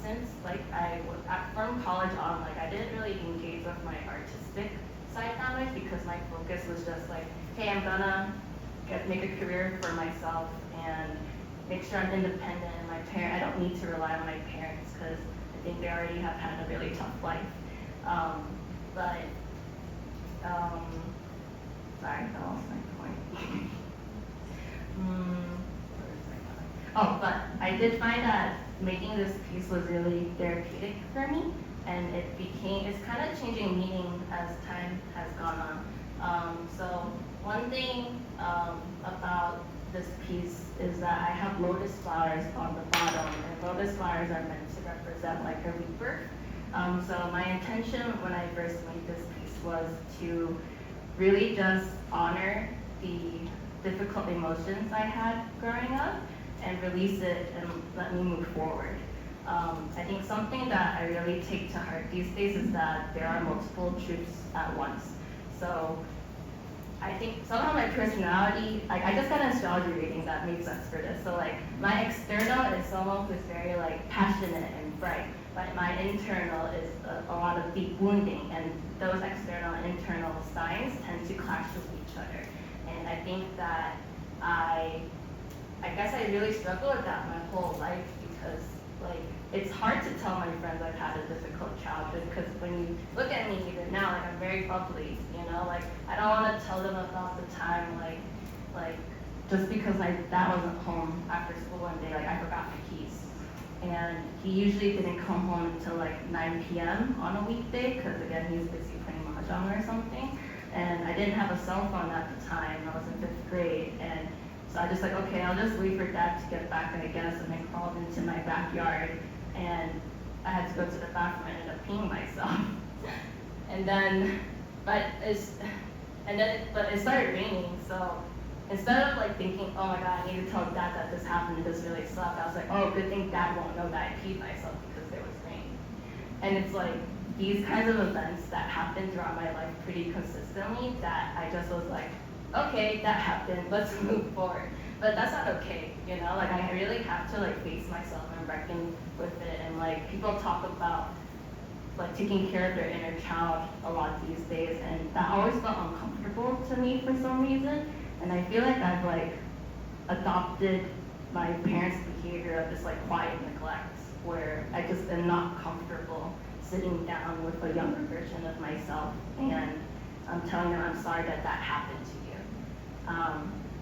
since like from college on, like I didn't really engage with my artistic side that much because my focus was just like, hey, I'm gonna make a career for myself and make sure I'm independent. And I don't need to rely on my parents because I think they already have had a really tough life. Sorry, I lost my point. But I did find that making this piece was really therapeutic for me, and it's kind of changing meaning as time has gone on. So one thing about this piece is that I have lotus flowers on the bottom, and lotus flowers are meant to represent like a rebirth. So my intention when I first made this piece was to really just honor the difficult emotions I had growing up and release it and let me move forward. I think something that I really take to heart these days is that there are multiple truths at once. So I think somehow my personality, I just got an astrology reading that made sense for this. So like my external is someone who's very like passionate and bright, but my internal is a lot of deep wounding, and those external and internal signs tend to clash with each other. And I think that I guess I really struggled with that my whole life because like it's hard to tell my friends I've had a difficult childhood because when you look at me even now, like I'm very bubbly, you know, like I don't want to tell them about the time like just because my dad wasn't home after school one day, like I forgot my keys. And he usually didn't come home until like 9 p.m. on a weekday because again, he was busy playing mahjong or something. And I didn't have a cell phone at the time. I was in 5th grade. And so I just like, okay, I'll just wait for dad to get back, I guess. And I crawled into my backyard and I had to go to the bathroom and ended up peeing myself. But it started raining, so instead of like thinking, oh my god, I need to tell dad that this happened, this really sucked, I was like, oh, good thing dad won't know that I peed myself because there was rain. And it's like these kinds of events that happen throughout my life pretty consistently that I just was like, okay, that happened, let's move forward. But that's not okay, you know, like I really have to like face myself and reckon with it. And like people talk about like taking care of their inner child a lot these days, and that always felt uncomfortable to me for some reason. And I feel like I've like adopted my parents' behavior of this like quiet neglect, where I just am not comfortable sitting down with a younger version of myself and I'm telling them I'm sorry that that happened to you.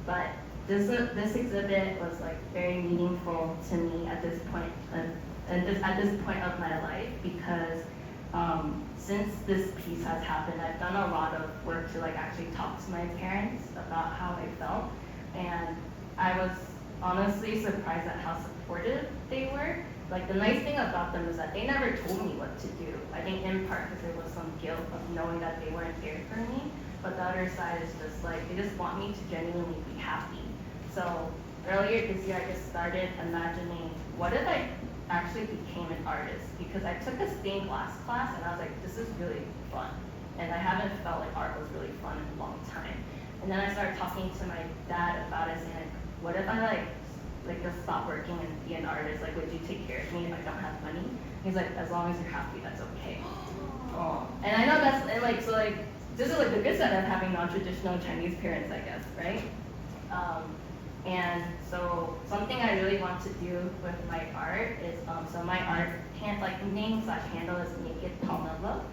But this exhibit was like very meaningful to me at this point, at this point of my life, because since this piece has happened, I've done a lot of work to like actually talk to my parents about how I felt, and I was honestly surprised at how supportive they were. Like the nice thing about them is that they never told me what to do. I think in part because there was some guilt of knowing that they weren't there for me, but the other side is just like they just want me to genuinely be happy. So earlier this year, I just started imagining what if I actually became an artist, because I took a stained glass class and I was like, this is really fun. And I haven't felt like art was really fun in a long time. And then I started talking to my dad about it, saying, like, what if I just stop working and be an artist? Like, would you take care of me if I don't have money? He's like, as long as you're happy, that's okay. And I know that's, and like, so like, this is like the good side of having non-traditional Chinese parents, I guess, right? And so something I really want to do with my art is, so my art name/handle is Naked Pomelo,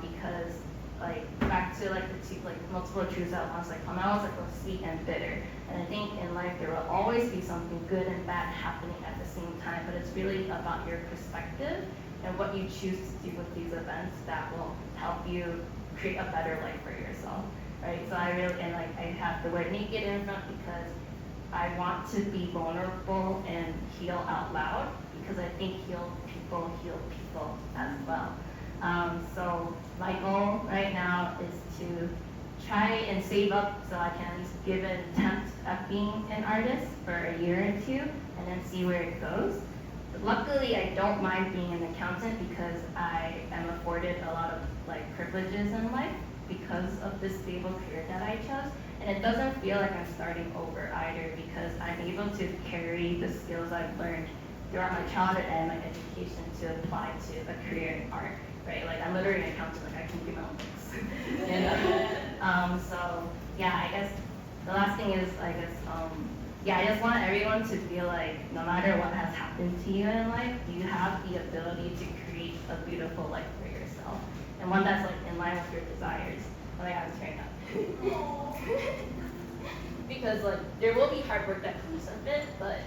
because like back to like the two, like multiple truths at once, like pomelo is like both sweet and bitter. And I think in life there will always be something good and bad happening at the same time, but it's really about your perspective and what you choose to do with these events that will help you create a better life for yourself, right? So I really, and like I have the word naked in front because I want to be vulnerable and heal out loud, because I think heal people as well. So my goal right now is to try and save up so I can give an attempt at being an artist for a year or two and then see where it goes. But luckily, I don't mind being an accountant because I am afforded a lot of like privileges in life because of this stable career that I chose. And it doesn't feel like I'm starting over either, because I'm able to carry the skills I've learned throughout my childhood and my education to apply to a career in art, right? Like I'm literally an accountant, like I can do my own things. And, so yeah, I guess the last thing is, I just want everyone to feel like no matter what has happened to you in life, you have the ability to create a beautiful life for yourself, and one that's like in line with your desires. Oh my God, I'm tearing up. Because like there will be hard work that comes with it, but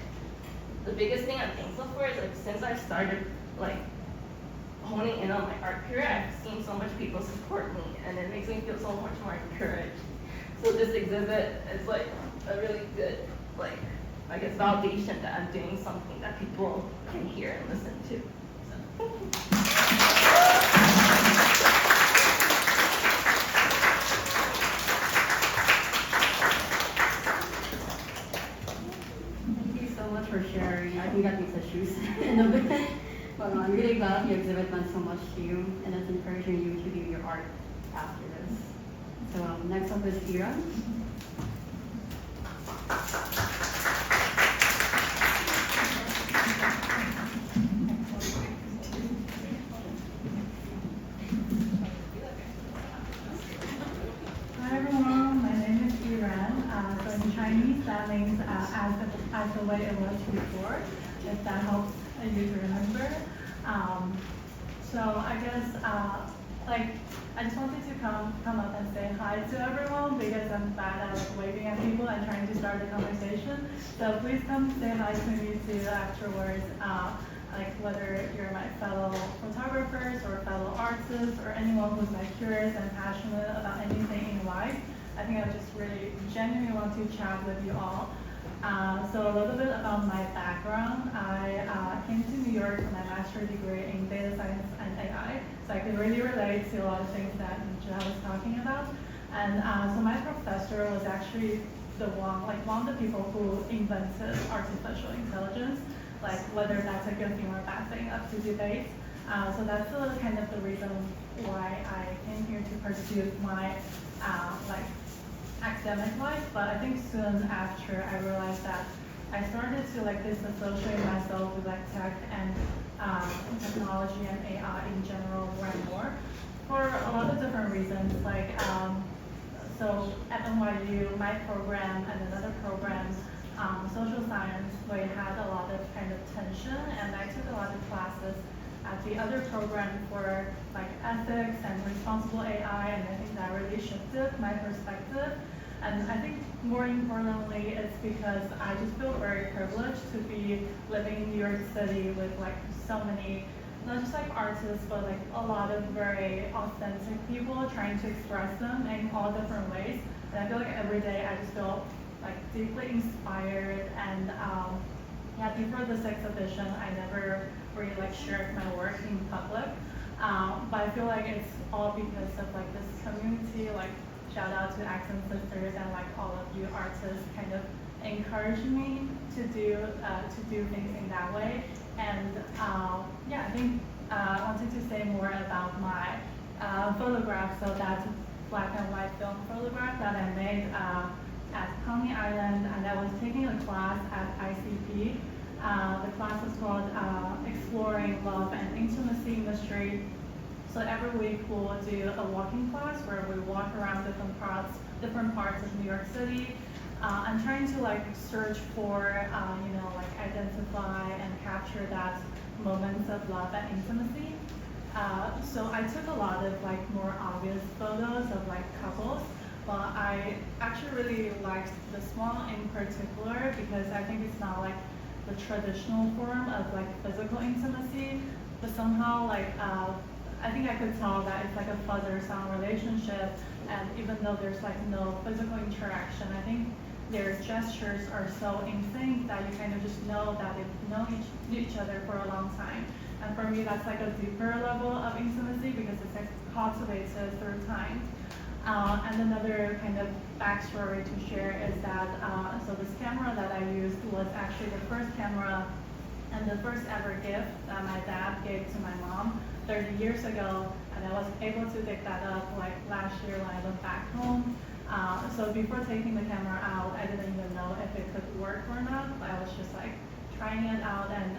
the biggest thing I'm thankful for is like since I started like honing in on my art career, I've seen so much people support me, and it makes me feel so much more encouraged. So this exhibit is like a really good, like, I guess validation that I'm doing something that people can hear and listen to. So. Thank you so much for sharing. I think that makes a shoes in a bit. But I'm really glad the exhibit meant so much to you, and it's encouraging you to do your art after this. So next up is Ira. Hi everyone, my name is Iran. So in Chinese, that means as the way it was before, if that helps you to remember. So I guess I just wanted to come up and say hi to everyone because I'm bad at like waving at people and trying to start a conversation. So please come say hi to me too afterwards. Like whether you're my fellow photographers or fellow artists or anyone who's like curious and passionate about anything in life. I think I just really genuinely want to chat with you all. So a little bit about my background. I came to New York for my master's degree in data science and AI. So I could really relate to a lot of things that Jia was talking about. And so my professor was actually one of the people who invented artificial intelligence. Like whether that's a good thing or a bad thing, up to debate. So that's kind of the reason why I came here to pursue my academic life. But I think soon after I realized that I started to disassociate myself with tech and technology and AI in general more and more for a lot of different reasons. So at NYU, my program and another program, social science, we had a lot of kind of tension, and I took a lot of classes at the other program for ethics and responsible AI, and I think that really shifted my perspective. And I think more importantly, it's because I just feel very privileged to be living in New York City with so many, not just artists, but a lot of very authentic people trying to express them in all different ways. And I feel like every day I just feel deeply inspired. And before this exhibition, I never really shared my work in public. But I feel like it's all because of this community. Shout out to Accent Sisters and all of you artists kind of encouraged me to do things in that way. And I think I wanted to say more about my photograph. So that's black and white film photograph that I made at Coney Island, and I was taking a class at ICP. The class was called Exploring Love and Intimacy in the Street. So every week we'll do a walking class where we walk around different parts of New York City. I'm trying to like search for, like identify and capture that moments of love and intimacy. So I took a lot of like more obvious photos of like couples, but I actually really liked this one in particular because I think it's not like the traditional form of like physical intimacy, but somehow like I think I could tell that it's like a father-son relationship, and even though there's like no physical interaction, I think their gestures are so in sync that you kind of just know that they've known each other for a long time. And for me, that's like a deeper level of intimacy because it's like cultivated through time. And another kind of backstory to share is that, so this camera that I used was actually the first camera and the first ever gift that my dad gave to my mom 30 years ago, and I was able to pick that up like last year when I went back home. So before taking the camera out, I didn't even know if it could work or not. I was just like trying it out, and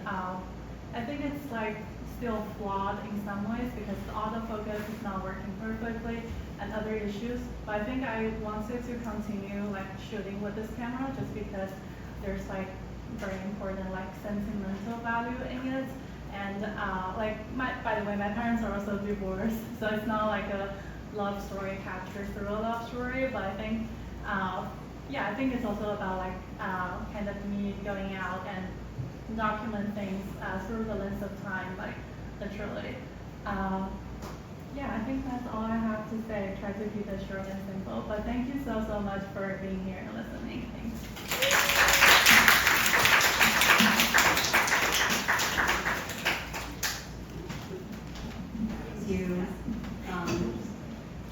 I think it's like still flawed in some ways because the autofocus is not working perfectly and other issues. But I think I wanted to continue like shooting with this camera just because there's like very important like sentimental value in it. And by the way, my parents are also divorced, so it's not like a love story captured through a love story, but I think, I think it's also about like kind of me going out and document things through the lens of time, like literally. I think that's all I have to say. Try to keep it short and simple, but thank you so much for being here and listening. Thanks. You,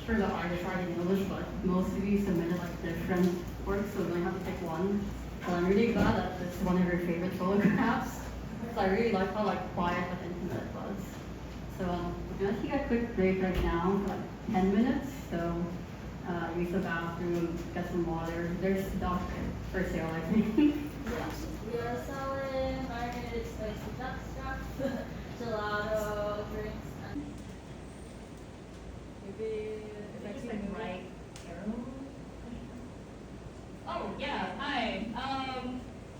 for the artist already know this, but most of you submitted like different works, so we only have to pick one. So I'm really glad that this is one of your favorite photographs. So I really like how like quiet but intimate it was. So we're gonna take a quick break right now, for like 10 minutes. So use the bathroom, get some water. There's duck for sale, I think. Yes, we are selling margaritas, spicy duck stuff, gelato, drinks. Just like right arrow. Oh yeah, hi.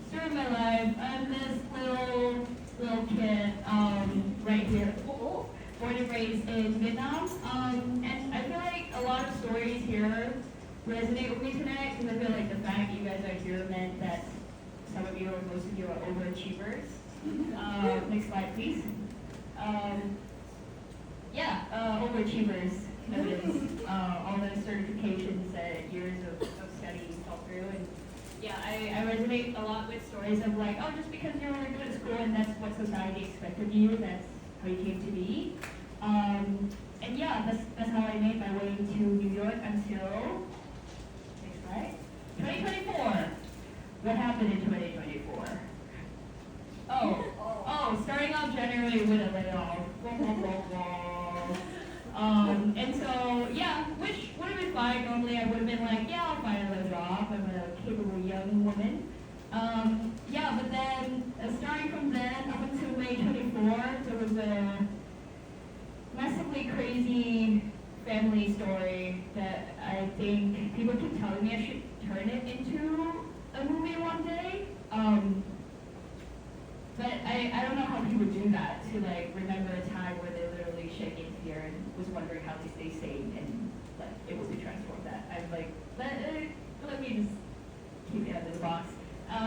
Story of my life. I'm this little kid right here. Born and raised in Vietnam. And I feel like a lot of stories here resonate with me tonight because I feel like the fact you guys are here meant that some of you or most of you are overachievers. Next slide, please. Overachievers. Notice all the certifications that years of study fell through, and I resonate a lot with stories of like, oh, just because you're really good at school and that's what society expected of you, that's how you came to be. That's how I made my way to New York until, next slide, 2024. What happened in 2024? Starting off January with a layoff. And so, which would have been fine. Normally I would have been like, I'll find another job. I'm a capable young woman. But then, starting from then up until May 24th, there was a massively crazy family story that I think people keep telling me I should turn it into a movie one day. But I don't know how people do that, to like remember a time where they literally shed in fear and was wondering how to stay sane and like able to transform that. I'm like, let me just keep it out of the box.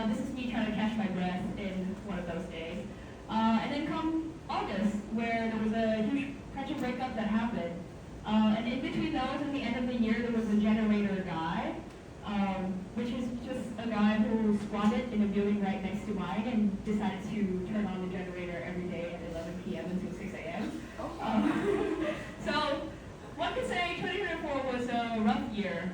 This is me trying to catch my breath in one of those days. And then come August, where there was a huge tragic breakup that happened. And in between those and the end of the year, there was a generator guy, which is just a guy who squatted in a building right next to mine and decided to turn on the generator every day at 11 p.m. until 6 a.m. So one could say 2024 was a rough year.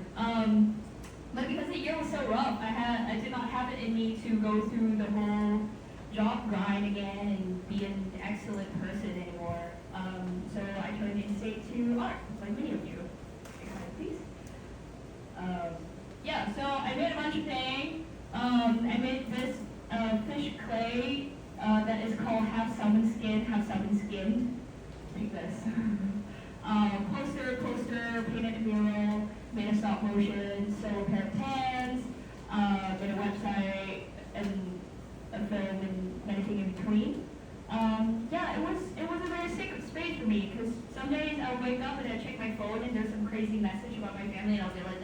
But because the year was so rough, I did not have it in me to go through the whole job grind again and be an excellent person anymore. So I turned instead to art, like many of you. Next slide, please. Yeah, so I made a bunch of things. I made this fish clay that is called half salmon skin, half salmon skinned. Like this. Poster, painted a mural, made a stop motion, sewed a pair of pants, made a website, and a film, and anything in between. Yeah, it was a very sacred space for me because some days I'll wake up and I check my phone and there's some crazy message about my family and I'll be like,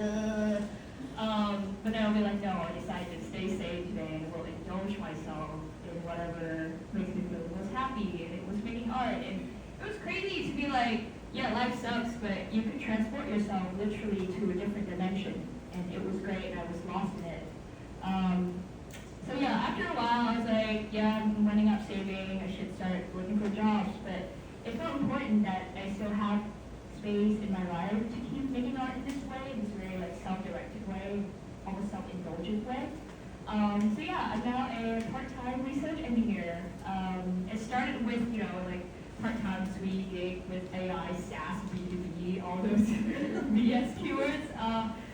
but then I'll be like, no, I decided to stay safe today and I will indulge myself in whatever makes me feel most happy, and it was making art, and it was crazy to be like, yeah, life sucks, but you can transport yourself literally to a different dimension, and it was great, and I was lost in it. So yeah, after a while, I was like, yeah, I'm running out saving, I should start looking for jobs, but it felt important that I still have space in my life to keep making art in this way, this very like self-directed way, almost self-indulgent way. So yeah, I'm now a part-time research engineer. It started with, like part-time 3 gig with AI, SaaS, B2B, all those BS keywords.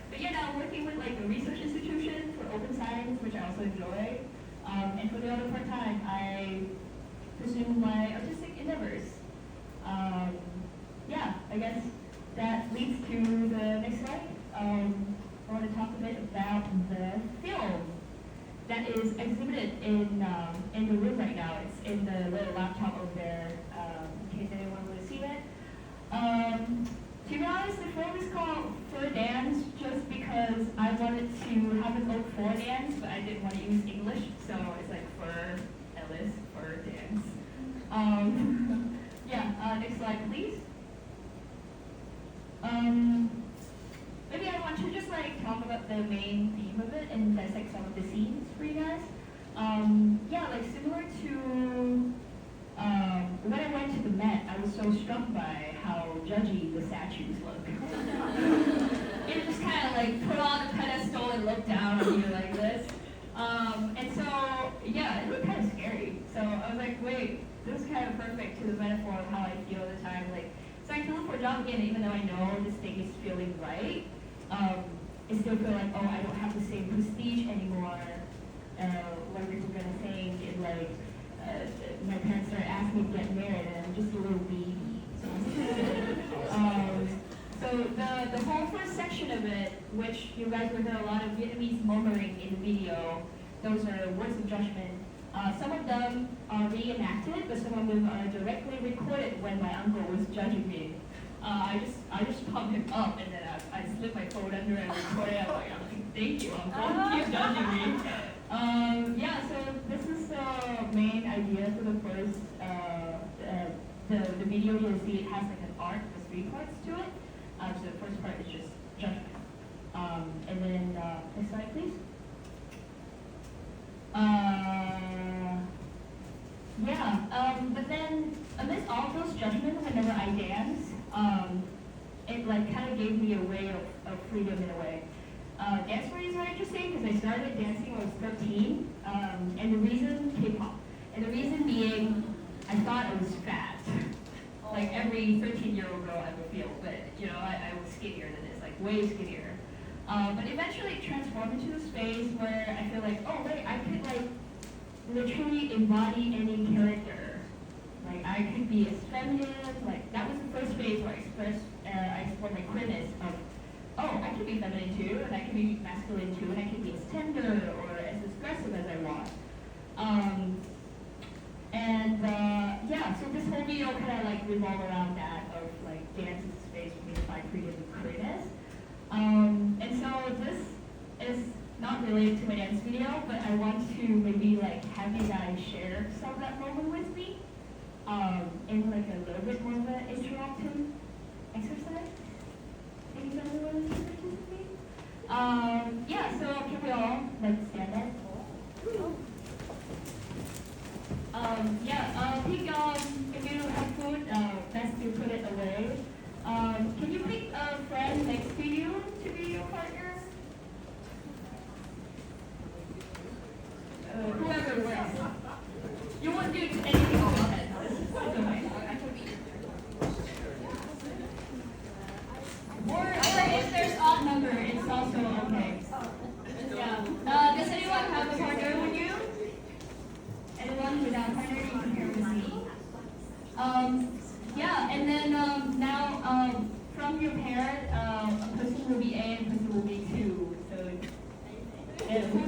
But yeah, now I'm working with like a research institution for open science, which I also enjoy. And for the other part-time, I pursue my artistic endeavors. Yeah, I guess that leads to the next slide. I want to talk a bit about the film that is exhibited in the room right now. It's in the little laptop over there, in case anyone would see it. To be honest, the film is called Fur Dance just because I wanted to have it called Fur Dance, but I didn't want to use English, so it's like Fur Ellis, Fur Dance. Yeah, next slide, please. Maybe I want to just like talk about the main theme of it and dissect some of the scenes for you guys. Yeah, like similar to when I went to the Met, I was so struck by how judgy the statues look. It just kind of like put on a pedestal and looked down on you like this. And so, yeah, it looked kind of scary. So I was like, wait, this is kind of perfect to the metaphor of how I feel at the time. Like, so I can look for a job again, even though I know this thing is feeling right. I still feel like, oh, I don't have the same prestige anymore. What are people gonna think? And like, my parents started asking me to get married, and I'm just a little baby. So the whole first section of it, which you guys will hear a lot of Vietnamese murmuring in the video, those are words of judgment. Some of them are reenacted, but some of them are directly recorded when my uncle was judging me. I just pumped him up, and then I slipped my phone under and recorded. I'm like, thank you, uncle, keep judging me. Yeah, so this is the main idea for the first, the video. You'll see it has like an arc with 3 parts to it. So the first part is just judgment. And then, next slide, please. But then amidst all those judgments, whenever I dance, it like kind of gave me a way of freedom in a way. Dance for me is very interesting because I started dancing when I was 13, and the reason K-pop, and the reason being I thought it was fat. Like every 13-year-old girl I would feel, but I was skinnier than this, like way skinnier. But eventually it transformed into a space where I feel like, oh wait, I could like literally embody any character. Like I could be as feminine, like that was the first phase where I explored my queerness of, oh, I can be feminine too, and I can be masculine too, and I can be as tender or as aggressive as I want. Yeah, so this whole video kind of like revolve around that of like dance is a space for me to find freedom and queerness. And so this is not related to my dance video, but I want to maybe like have you guys share some of that moment with me in like a little bit more of an interactive exercise. Maybe everyone is participate. Yeah, so can we all like stand up? I think if you have food, best to put it away. Can you pick a friend next to you to be your partner? Whoever works. You won't do anything on your head. Or if there's odd number, it's also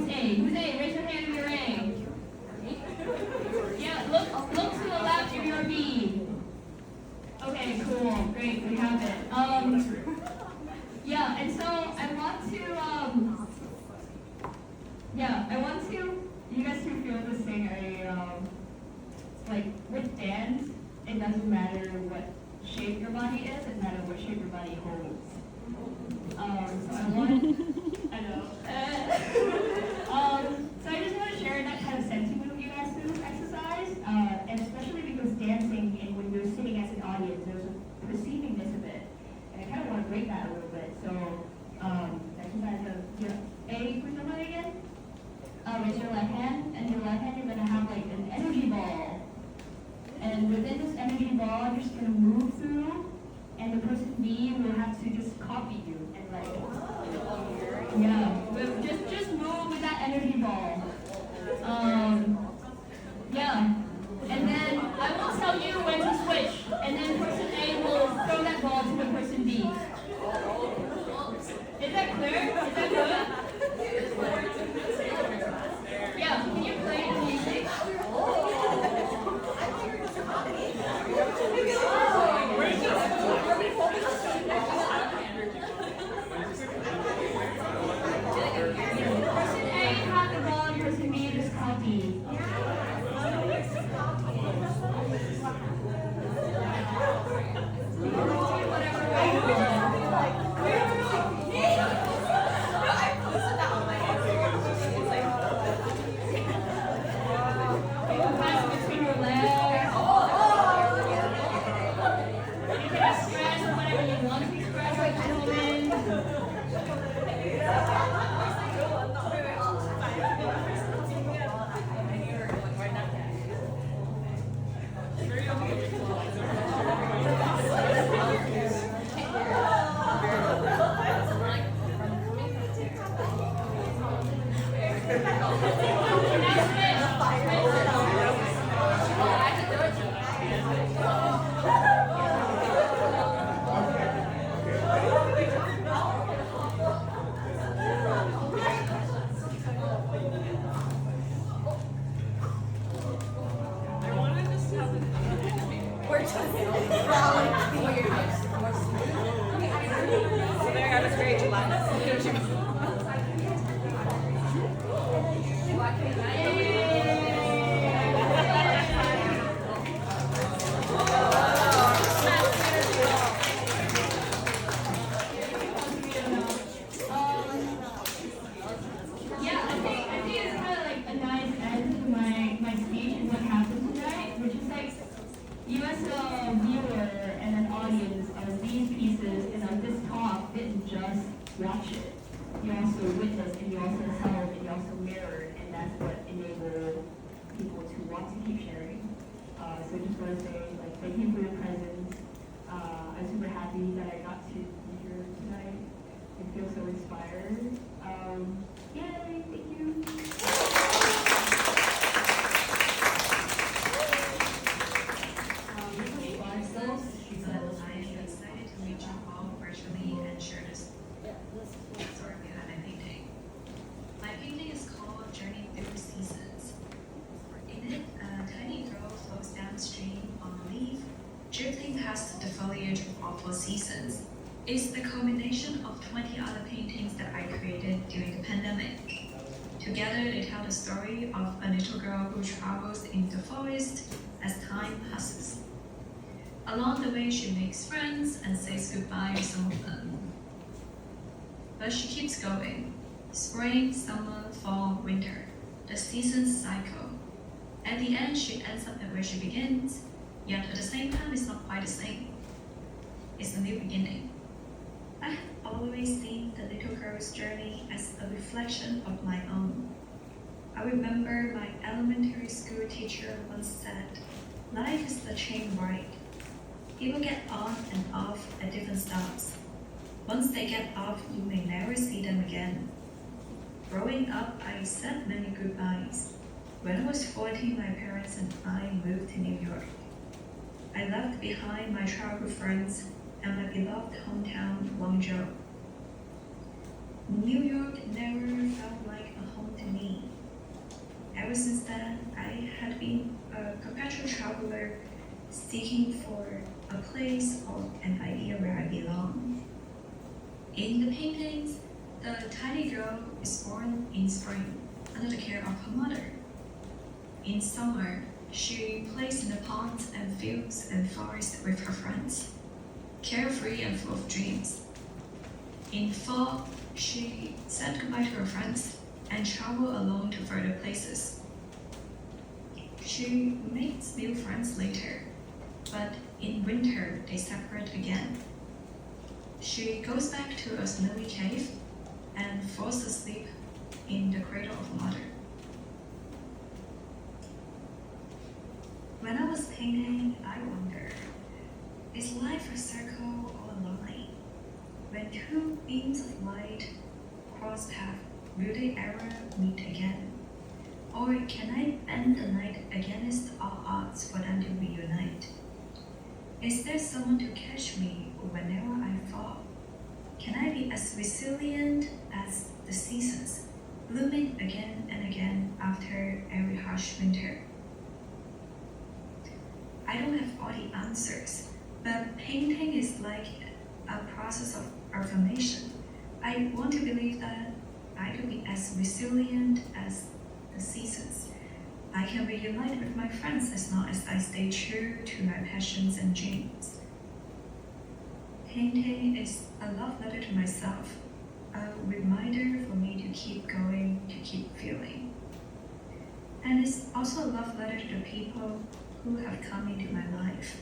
Who's A? Who's A? Raise your hand if you're A. Yeah, look to the left if you're B. Okay, cool, great, we have it. Yeah, and so I want to, you guys can feel this thing, like with dance, it doesn't matter what shape your body is, it matters what shape your body holds. So I want, I know. So I just want to share that kind of sentiment with you guys through this exercise, and especially because dancing and when you're sitting as an audience, there's a perceivingness of it, and I kind of want to break that a little bit. So exercise of A for somebody again. Raise your left hand, and your left hand you're gonna have like an energy ball, and within this energy ball you're just gonna move through, and the person B will have to just copy you and like, but just move with that energy ball. And then I will tell you when to switch, and then person A will throw that ball to the person B. Is that clear? Is that good? Yeah, can you play the music? Person A had the ball, and person B just copy. Watch it. You also witnessed, and you also held, and you also mirrored, and that's what enabled people to want to keep sharing. So I just want to say, like, thank you for your presence. I'm super happy that I got to be here tonight. I feel so inspired. Yay! Thank you. I'm excited to meet you all virtually and share this story behind my painting. My painting is called Journey Through Seasons. In it, a tiny girl floats downstream on a leaf, drifting past the foliage of all four seasons. It's the culmination of 20 other paintings that I created during the pandemic. Together, they tell the story of a little girl who travels in the forest as time passes. Along the way, she makes friends and says goodbye to some of them. But she keeps going. Spring, summer, fall, winter. The seasons cycle. At the end, she ends up at where she begins, yet at the same time, it's not quite the same. It's a new beginning. I have always seen the little girl's journey as a reflection of my own. I remember my elementary school teacher once said, "Life is a train ride. People get on and off at different stops. Once they get off, you may never see them again." Growing up, I said many goodbyes. When I was 14, my parents and I moved to New York. I left behind my childhood friends and my beloved hometown, Guangzhou. New York never felt like a home to me. Ever since then, I had been a perpetual traveler seeking for a place or an idea where I belong. In the paintings, the tiny girl is born in spring under the care of her mother. In summer, she plays in the ponds and fields and forests with her friends, carefree and full of dreams. In fall, she said goodbye to her friends and traveled alone to further places. She makes new friends later, but in winter they separate again. She goes back to a snowy cave and falls asleep in the cradle of mother. When I was painting, I wondered, is life a circle or a line? When two beams of light cross paths, will they ever meet again? Or can I bend the night against all odds for them to reunite? Is there someone to catch me whenever I fall? Can I be as resilient as the seasons, blooming again and again after every harsh winter? I don't have all the answers, but painting is like a process of affirmation. I want to believe that I can be as resilient as the seasons. I can reunite with my friends as long as I stay true to my passions and dreams. Painting is a love letter to myself, a reminder for me to keep going, to keep feeling. And it's also a love letter to the people who have come into my life.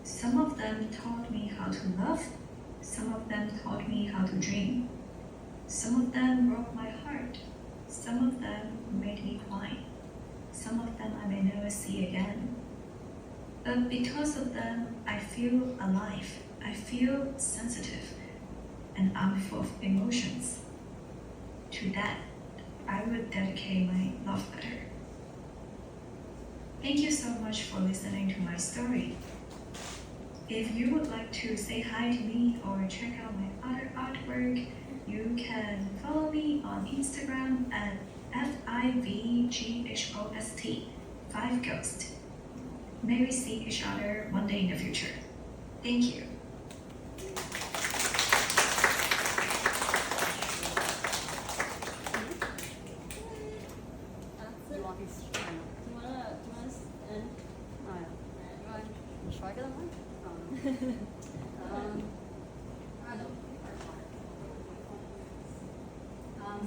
Some of them taught me how to love, some of them taught me how to dream. Some of them broke my heart, some of them made me cry. Some of them I may never see again. But because of them, I feel alive, I feel sensitive, and I'm full of emotions. To that, I would dedicate my love letter. Thank you so much for listening to my story. If you would like to say hi to me or check out my other artwork, you can follow me on Instagram at FIVGHOST, 5Ghost. May we see each other one day in the future. Thank you. You want these? Do you want to end? Oh, yeah. Should I get them?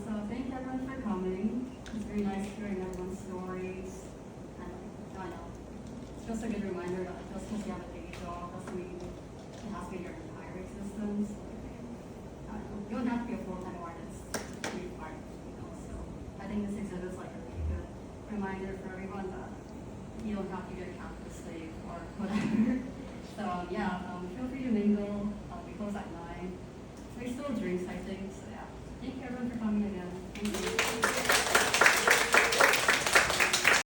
So thank everyone for coming. It's very nice hearing everyone's stories. And I know. It's just a good reminder that just because you have a day job doesn't mean it has to be your entire existence. I don't know. You don't have to be a full-time artist to be art, so I think this exhibit is like a really good reminder for everyone that you don't have to be a campus slave or whatever. So feel free to mingle. We close at 9. So we still drinks, I think.